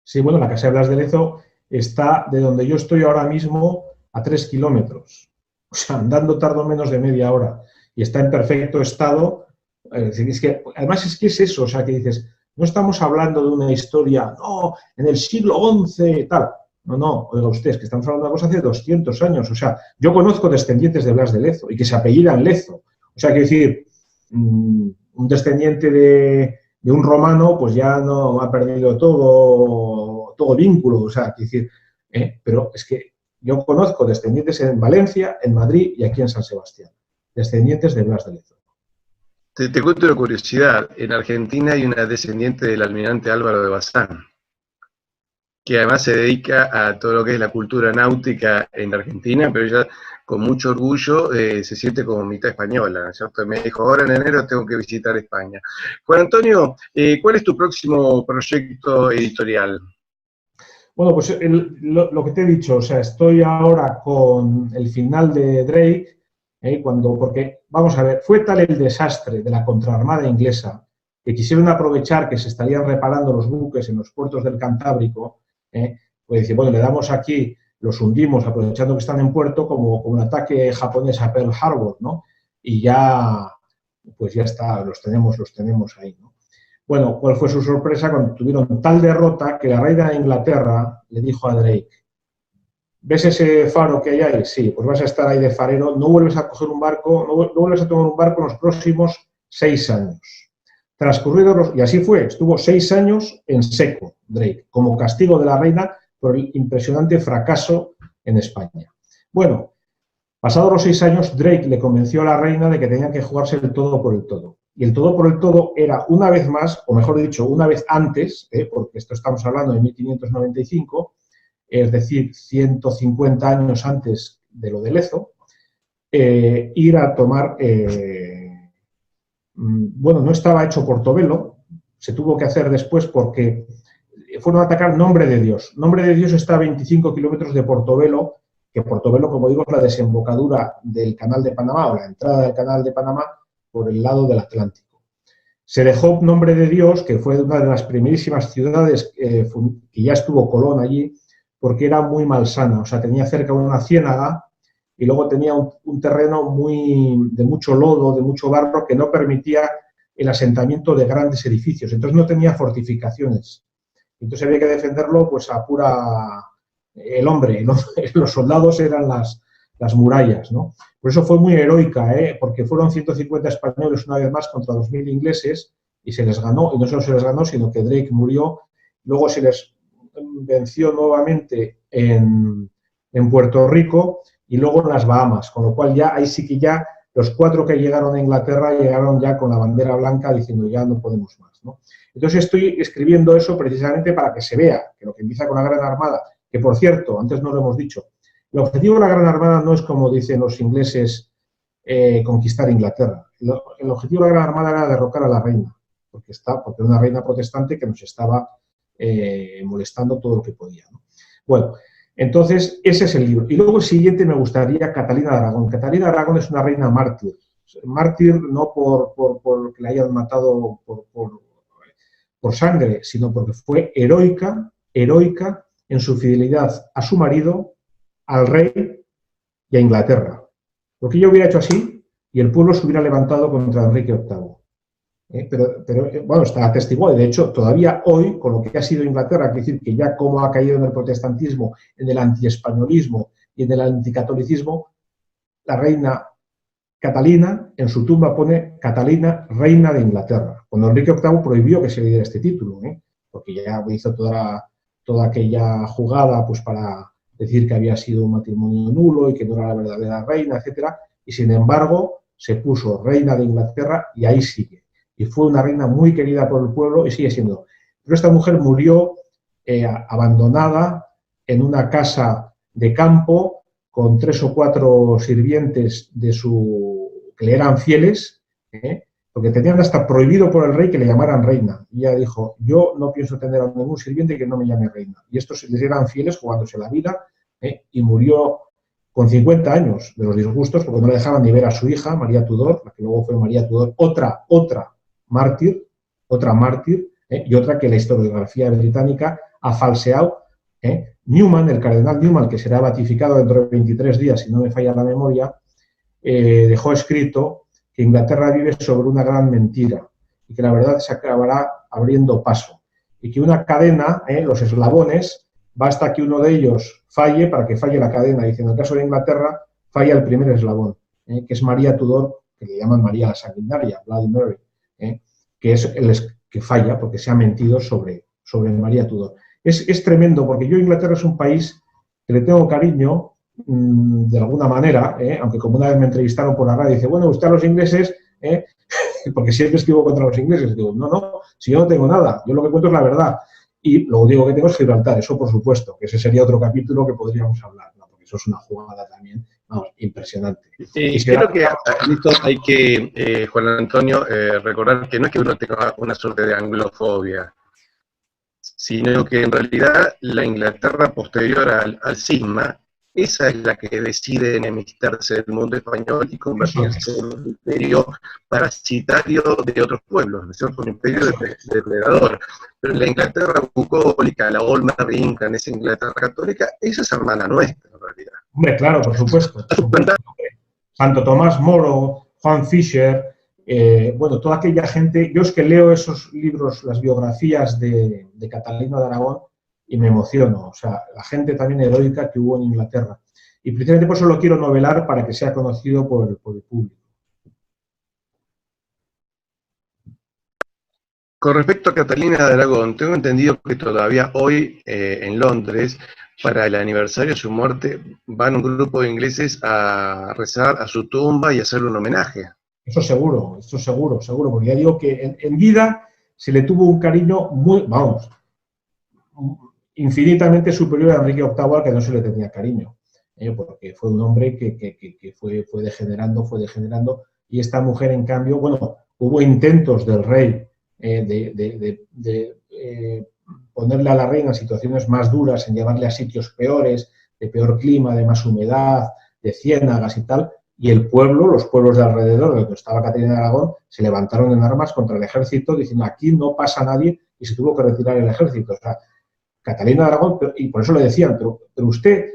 [SPEAKER 2] Sí, bueno, la casa de Blas de Lezo está de donde yo estoy ahora mismo a 3 kilómetros. O sea, andando tardo menos de media hora. Y está en perfecto estado. Es que, además es que es eso, o sea, que dices, no estamos hablando de una historia, no, en el siglo XI, tal. No, oiga usted, es que estamos hablando de una cosa hace 200 años. O sea, yo conozco descendientes de Blas de Lezo y que se apellidan Lezo. O sea, quiero decir, un descendiente de un romano, pues ya no ha perdido todo vínculo. O sea, quiero decir, pero es que yo conozco descendientes en Valencia, en Madrid y aquí en San Sebastián. Descendientes de Blas de Lezo.
[SPEAKER 1] Te cuento una curiosidad. En Argentina hay una descendiente del almirante Álvaro de Bazán, que además se dedica a todo lo que es la cultura náutica en Argentina, pero ella con mucho orgullo se siente como mitad española, ¿no es cierto? Me dijo, ahora en enero tengo que visitar España. Juan Antonio, ¿cuál es tu próximo proyecto editorial?
[SPEAKER 2] Bueno, pues lo que te he dicho, o sea, estoy ahora con el final de Drake, porque, vamos a ver, fue tal el desastre de la contraarmada inglesa que quisieron aprovechar que se estarían reparando los buques en los puertos del Cantábrico, pues decir, bueno, le damos aquí, los hundimos aprovechando que están en puerto como un ataque japonés a Pearl Harbor, ¿no? Y ya, pues ya está, los tenemos ahí, ¿no? Bueno, ¿cuál fue su sorpresa cuando tuvieron tal derrota que la reina de Inglaterra le dijo a Drake, ¿ves ese faro que hay ahí? Sí, pues vas a estar ahí de farero, no vuelves a coger un barco, no vuelves a tomar un barco en los próximos 6 años. Transcurridos y así fue, estuvo 6 años en seco, Drake, como castigo de la reina por el impresionante fracaso en España. Bueno, pasados los 6 años, Drake le convenció a la reina de que tenían que jugarse el todo por el todo. Y el todo por el todo era una vez más, o mejor dicho, una vez antes, porque esto estamos hablando de 1595, es decir, 150 años antes de lo de Lezo, ir a tomar, bueno, no estaba hecho Portobelo, se tuvo que hacer después porque fueron a atacar Nombre de Dios. Nombre de Dios está a 25 kilómetros de Portobelo, que Portobelo, como digo, es la desembocadura del Canal de Panamá, o la entrada del Canal de Panamá, por el lado del Atlántico. Se dejó Nombre de Dios, que fue una de las primerísimas ciudades que ya estuvo Colón allí, porque era muy malsana, o sea, tenía cerca una ciénaga y luego tenía un terreno de mucho lodo, de mucho barro, que no permitía el asentamiento de grandes edificios, entonces no tenía fortificaciones. Entonces había que defenderlo pues a pura el hombre, ¿no? Los soldados eran las murallas, ¿no? Por eso fue muy heroica, porque fueron 150 españoles una vez más contra 2000 ingleses y se les ganó, y no solo se les ganó, sino que Drake murió, luego se les venció nuevamente en Puerto Rico y luego en las Bahamas, con lo cual ya ahí sí que ya los 4 que llegaron a Inglaterra llegaron ya con la bandera blanca diciendo ya no podemos más, ¿no? Entonces estoy escribiendo eso precisamente para que se vea que lo que empieza con la Gran Armada, que por cierto, antes no lo hemos dicho, el objetivo de la Gran Armada no es, como dicen los ingleses, conquistar Inglaterra. El objetivo de la Gran Armada era derrocar a la reina, porque era una reina protestante que nos estaba molestando todo lo que podía, ¿no? Bueno, entonces ese es el libro. Y luego el siguiente me gustaría Catalina de Aragón. Catalina de Aragón es una reina mártir. Mártir no por que la hayan matado por sangre, sino porque fue heroica en su fidelidad a su marido, al rey y a Inglaterra. Porque ella hubiera hecho así y el pueblo se hubiera levantado contra Enrique VIII. Pero bueno, está atestiguado. De hecho, todavía hoy, con lo que ha sido Inglaterra, hay que decir que ya como ha caído en el protestantismo, en el antiespañolismo y en el anticatolicismo, la reina Catalina, en su tumba pone Catalina, reina de Inglaterra. Cuando Enrique VIII prohibió que se le diera este título, porque ya hizo toda aquella jugada pues para decir que había sido un matrimonio nulo y que no era la verdadera reina, etcétera, y sin embargo se puso reina de Inglaterra y ahí sigue. Y fue una reina muy querida por el pueblo y sigue siendo. Pero esta mujer murió abandonada en una casa de campo con 3 o 4 sirvientes que le eran fieles, porque tenían hasta prohibido por el rey que le llamaran reina. Y ella dijo, yo no pienso tener a ningún sirviente que no me llame reina. Y estos les eran fieles jugándose la vida, y murió con 50 años de los disgustos, porque no le dejaban ni ver a su hija, María Tudor, la que luego fue María Tudor, otra mártir, y otra que la historiografía británica ha falseado. Newman, el cardenal Newman, que será beatificado dentro de 23 días, si no me falla la memoria, dejó escrito que Inglaterra vive sobre una gran mentira y que la verdad se acabará abriendo paso y que una cadena, los eslabones, basta que uno de ellos falle para que falle la cadena. Dice, en el caso de Inglaterra, falla el primer eslabón, que es María Tudor, que le llaman María la Sanguinaria, Bloody Mary, que es el que falla porque se ha mentido sobre María Tudor. Es tremendo, porque yo Inglaterra es un país que le tengo cariño, de alguna manera, aunque como una vez me entrevistaron por la radio, dice, bueno, usted a los ingleses, porque siempre escribo contra los ingleses, digo, no, si yo no tengo nada, yo lo que cuento es la verdad, y lo único que tengo es Gibraltar, eso por supuesto, que ese sería otro capítulo que podríamos hablar, ¿no? Porque eso es una jugada también, vamos, impresionante.
[SPEAKER 1] Creo que esto hay que, Juan Antonio, recordar que no es que uno tenga una suerte de anglofobia, sino que en realidad la Inglaterra posterior al cisma, esa es la que decide enemistarse del mundo español y convertirse en un imperio parasitario de otros pueblos, ¿no es cierto? Un imperio depredador. Pero la Inglaterra bucólica, la Old Marine, esa Inglaterra católica, esa es hermana nuestra, en realidad.
[SPEAKER 2] Hombre, claro, por supuesto. Santo Tomás Moro, Juan Fisher, bueno, toda aquella gente. Yo es que leo esos libros, las biografías de Catalina de Aragón, y me emociono. O sea, la gente también heroica que hubo en Inglaterra. Y precisamente por eso lo quiero novelar, para que sea conocido por el público.
[SPEAKER 1] Con respecto a Catalina de Aragón, tengo entendido que todavía hoy en Londres, para el aniversario de su muerte, van un grupo de ingleses a rezar a su tumba y a hacerle un homenaje.
[SPEAKER 2] Eso seguro, porque ya digo que en vida se le tuvo un cariño muy, vamos, infinitamente superior a Enrique VIII, al que no se le tenía cariño, porque fue un hombre que fue degenerando, y esta mujer, en cambio, bueno, hubo intentos del rey de ponerle a la reina en situaciones más duras, en llevarle a sitios peores, de peor clima, de más humedad, de ciénagas y tal, y el pueblo, los pueblos de alrededor, de donde estaba Catalina de Aragón, se levantaron en armas contra el ejército, diciendo, aquí no pasa nadie, y se tuvo que retirar el ejército. O sea, Catalina de Aragón, y por eso le decían, pero usted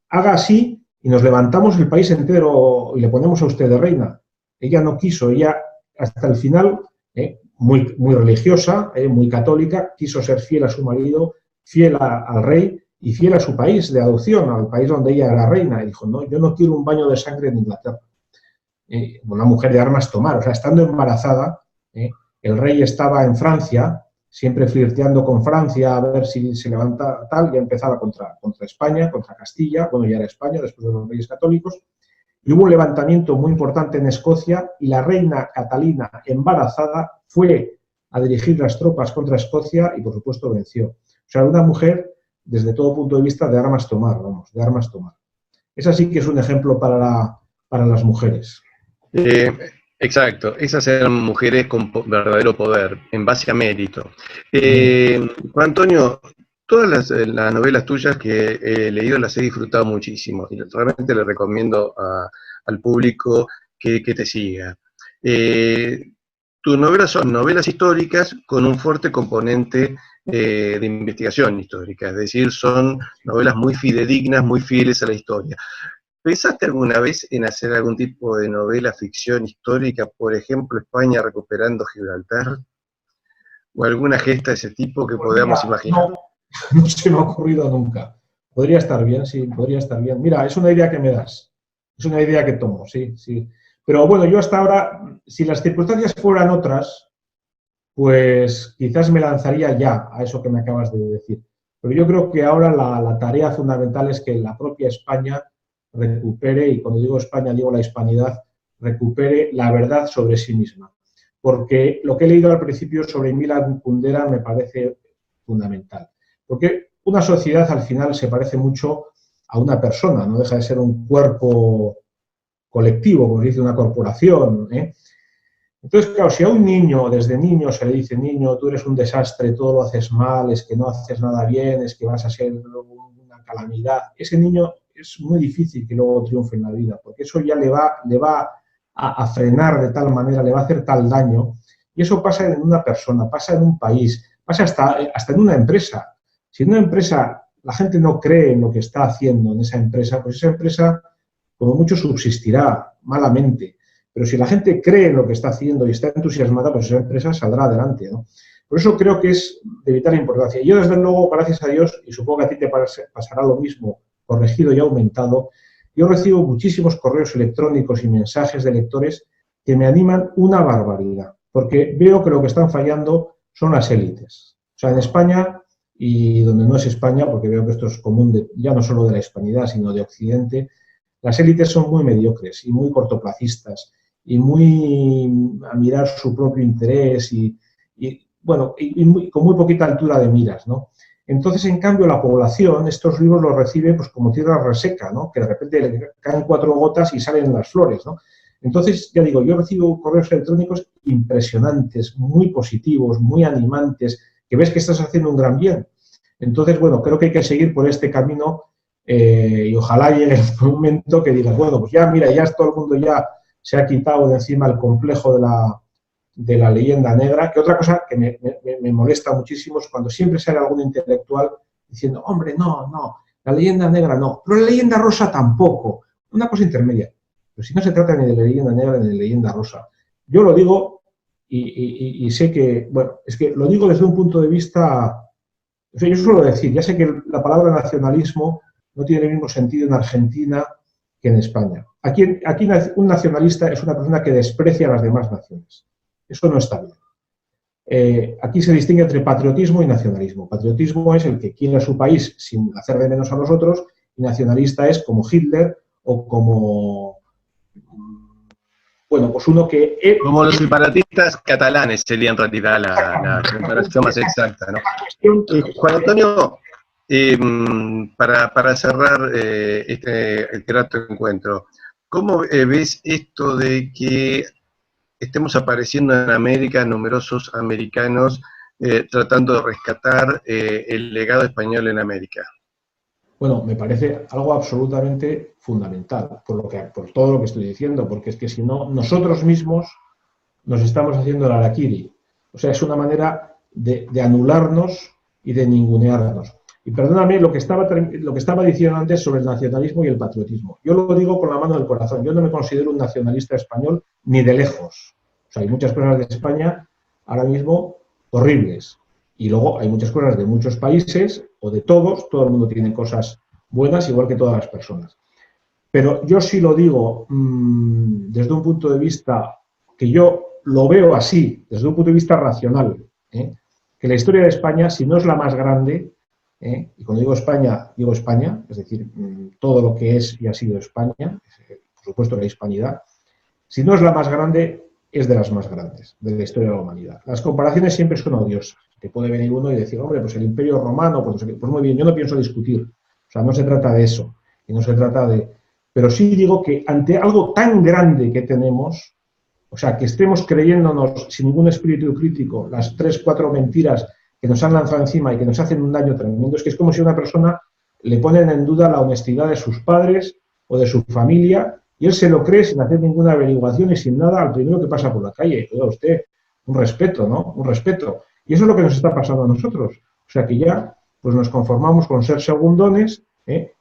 [SPEAKER 2] haga así y nos levantamos el país entero y le ponemos a usted de reina. Ella no quiso, ella hasta el final, muy religiosa, muy católica, quiso ser fiel a su marido, fiel al rey y fiel a su país de adopción, al país donde ella era reina. Y dijo, no, yo no quiero un baño de sangre en Inglaterra. Una mujer de armas tomar, o sea, estando embarazada, el rey estaba en Francia, siempre flirteando con Francia a ver si se levanta tal, ya empezaba contra España, contra Castilla, bueno, ya era España después de los Reyes Católicos, y hubo un levantamiento muy importante en Escocia, y la reina Catalina, embarazada, fue a dirigir las tropas contra Escocia y, por supuesto, venció. O sea, una mujer, desde todo punto de vista, de armas tomar, vamos, de armas tomar. Esa sí que es un ejemplo para las mujeres.
[SPEAKER 1] Exacto, esas eran mujeres con verdadero poder, en base a mérito. Juan Antonio, todas las novelas tuyas que he leído las he disfrutado muchísimo, y realmente le recomiendo al público que te siga. Tus novelas son novelas históricas con un fuerte componente de investigación histórica, es decir, son novelas muy fidedignas, muy fieles a la historia. ¿Pensaste alguna vez en hacer algún tipo de novela ficción histórica, por ejemplo, España recuperando Gibraltar? ¿O alguna gesta de ese tipo que podamos imaginar?
[SPEAKER 2] No se me ha ocurrido nunca. Podría estar bien, sí, podría estar bien. Mira, es una idea que me das, es una idea que tomo, sí. Pero bueno, yo hasta ahora, si las circunstancias fueran otras, pues quizás me lanzaría ya a eso que me acabas de decir. Pero yo creo que ahora la tarea fundamental es que la propia España recupere, y cuando digo España digo la hispanidad, recupere la verdad sobre sí misma. Porque lo que he leído al principio sobre Milan Kundera me parece fundamental. Porque una sociedad al final se parece mucho a una persona, no deja de ser un cuerpo colectivo, como dice una corporación, ¿eh? Entonces, claro, si a un niño, desde niño, se le dice, niño, tú eres un desastre, todo lo haces mal, es que no haces nada bien, es que vas a ser una calamidad, ese niño es muy difícil que luego triunfe en la vida, porque eso ya le va a frenar de tal manera, le va a hacer tal daño, y eso pasa en una persona, pasa en un país, pasa hasta en una empresa. Si en una empresa la gente no cree en lo que está haciendo en esa empresa, pues esa empresa como mucho subsistirá malamente. Pero si la gente cree en lo que está haciendo y está entusiasmada, pues esa empresa saldrá adelante, ¿no? Por eso creo que es de vital importancia. Yo, desde luego, gracias a Dios, y supongo que a ti te pasará lo mismo, corregido y aumentado, yo recibo muchísimos correos electrónicos y mensajes de lectores que me animan una barbaridad, porque veo que lo que están fallando son las élites. O sea, en España, y donde no es España, porque veo que esto es común ya no solo de la hispanidad, sino de Occidente, las élites son muy mediocres y muy cortoplacistas y muy a mirar su propio interés con muy poquita altura de miras, ¿no? Entonces, en cambio, la población estos libros los recibe pues como tierra reseca, ¿no? Que de repente le caen 4 gotas y salen las flores, ¿no? Entonces, ya digo, yo recibo correos electrónicos impresionantes, muy positivos, muy animantes, que ves que estás haciendo un gran bien. Entonces, bueno, creo que hay que seguir por este camino y ojalá llegue un momento que digas, bueno, pues ya, mira, ya todo el mundo ya se ha quitado de encima el complejo de la leyenda negra, que otra cosa que me molesta muchísimo es cuando siempre sale algún intelectual diciendo, hombre, no, la leyenda negra no, pero la leyenda rosa tampoco, una cosa intermedia. Pero si no se trata ni de la leyenda negra ni de la leyenda rosa. Yo lo digo y sé que, bueno, es que lo digo desde un punto de vista, o sea, yo suelo decir, ya sé que la palabra nacionalismo no tiene el mismo sentido en Argentina que en España. Aquí un nacionalista es una persona que desprecia a las demás naciones. Eso no está bien. Aquí se distingue entre patriotismo y nacionalismo. Patriotismo es el que quiere a su país sin hacer de menos a los otros, y nacionalista es como Hitler o como, bueno, pues uno que...
[SPEAKER 1] Como los separatistas catalanes sería en realidad la comparación más exacta, ¿no? Juan Antonio, para cerrar este grato encuentro, ¿cómo ves esto de que estemos apareciendo en América numerosos americanos tratando de rescatar el legado español en América?
[SPEAKER 2] Bueno, me parece algo absolutamente fundamental, por todo lo que estoy diciendo, porque es que si no, nosotros mismos nos estamos haciendo el harakiri. O sea, es una manera de anularnos y de ningunearnos. Y perdóname lo que estaba diciendo antes sobre el nacionalismo y el patriotismo. Yo lo digo con la mano del corazón. Yo no me considero un nacionalista español ni de lejos. O sea, hay muchas cosas de España ahora mismo horribles. Y luego hay muchas cosas de muchos países, o de todos, todo el mundo tiene cosas buenas, igual que todas las personas. Pero yo sí lo digo desde un punto de vista que yo lo veo así, desde un punto de vista racional, que la historia de España, si no es la más grande, y cuando digo España, es decir, todo lo que es y ha sido España, por supuesto la hispanidad, si no es la más grande, es de las más grandes de la historia de la humanidad. Las comparaciones siempre son odiosas. Te puede venir uno y decir, hombre, pues el Imperio Romano, pues muy bien, yo no pienso discutir. O sea, no se trata de eso. Y no se trata de... Pero sí digo que ante algo tan grande que tenemos, o sea, que estemos creyéndonos sin ningún espíritu crítico las 3, 4 mentiras que nos han lanzado encima y que nos hacen un daño tremendo, es que es como si a una persona le ponen en duda la honestidad de sus padres o de su familia, y él se lo cree sin hacer ninguna averiguación y sin nada al primero que pasa por la calle. Oiga usted, un respeto, ¿no? Un respeto. Y eso es lo que nos está pasando a nosotros. O sea, que ya pues nos conformamos con ser segundones,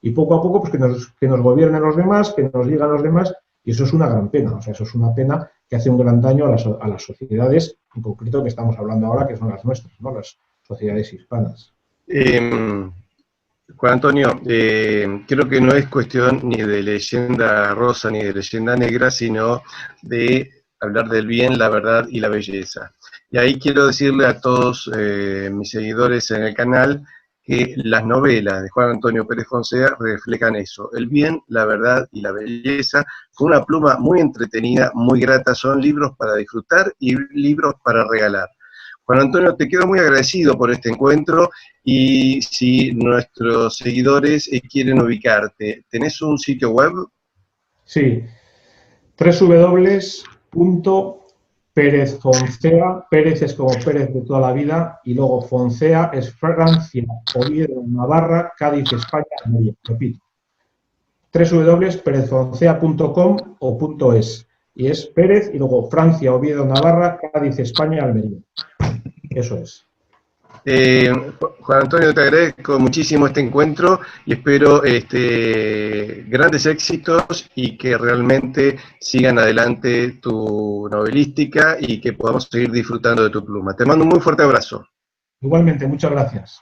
[SPEAKER 2] y poco a poco pues que nos gobiernen los demás, que nos digan los demás, y eso es una gran pena. O sea, eso es una pena que hace un gran daño a las sociedades, en concreto que estamos hablando ahora, que son las nuestras, ¿no? Las sociedades hispanas.
[SPEAKER 1] Juan Antonio, creo que no es cuestión ni de leyenda rosa ni de leyenda negra, sino de hablar del bien, la verdad y la belleza. Y ahí quiero decirle a todos mis seguidores en el canal que las novelas de Juan Antonio Pérez Foncea reflejan eso, el bien, la verdad y la belleza, con una pluma muy entretenida, muy grata, son libros para disfrutar y libros para regalar. Juan Antonio, te quedo muy agradecido por este encuentro y si nuestros seguidores quieren ubicarte, ¿tenés un sitio web?
[SPEAKER 2] Sí, www.perezfoncea, Pérez es como Pérez de toda la vida, y luego Foncea es Francia, Oviedo, Navarra, Cádiz, España, Almería. Repito, www.perezfoncea.com o .es, y es Pérez y luego Francia, Oviedo, Navarra, Cádiz, España, Almería. Eso es.
[SPEAKER 1] Juan Antonio, te agradezco muchísimo este encuentro y espero grandes éxitos y que realmente sigan adelante tu novelística y que podamos seguir disfrutando de tu pluma. Te mando un muy fuerte abrazo.
[SPEAKER 2] Igualmente, muchas gracias.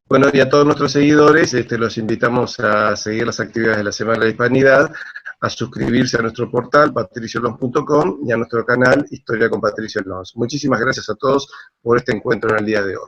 [SPEAKER 1] Bueno, y a todos nuestros seguidores los invitamos a seguir las actividades de la Semana de la Hispanidad, a suscribirse a nuestro portal patriciolons.com y a nuestro canal Historia con Patricio Lons. Muchísimas gracias a todos por este encuentro en el día de hoy.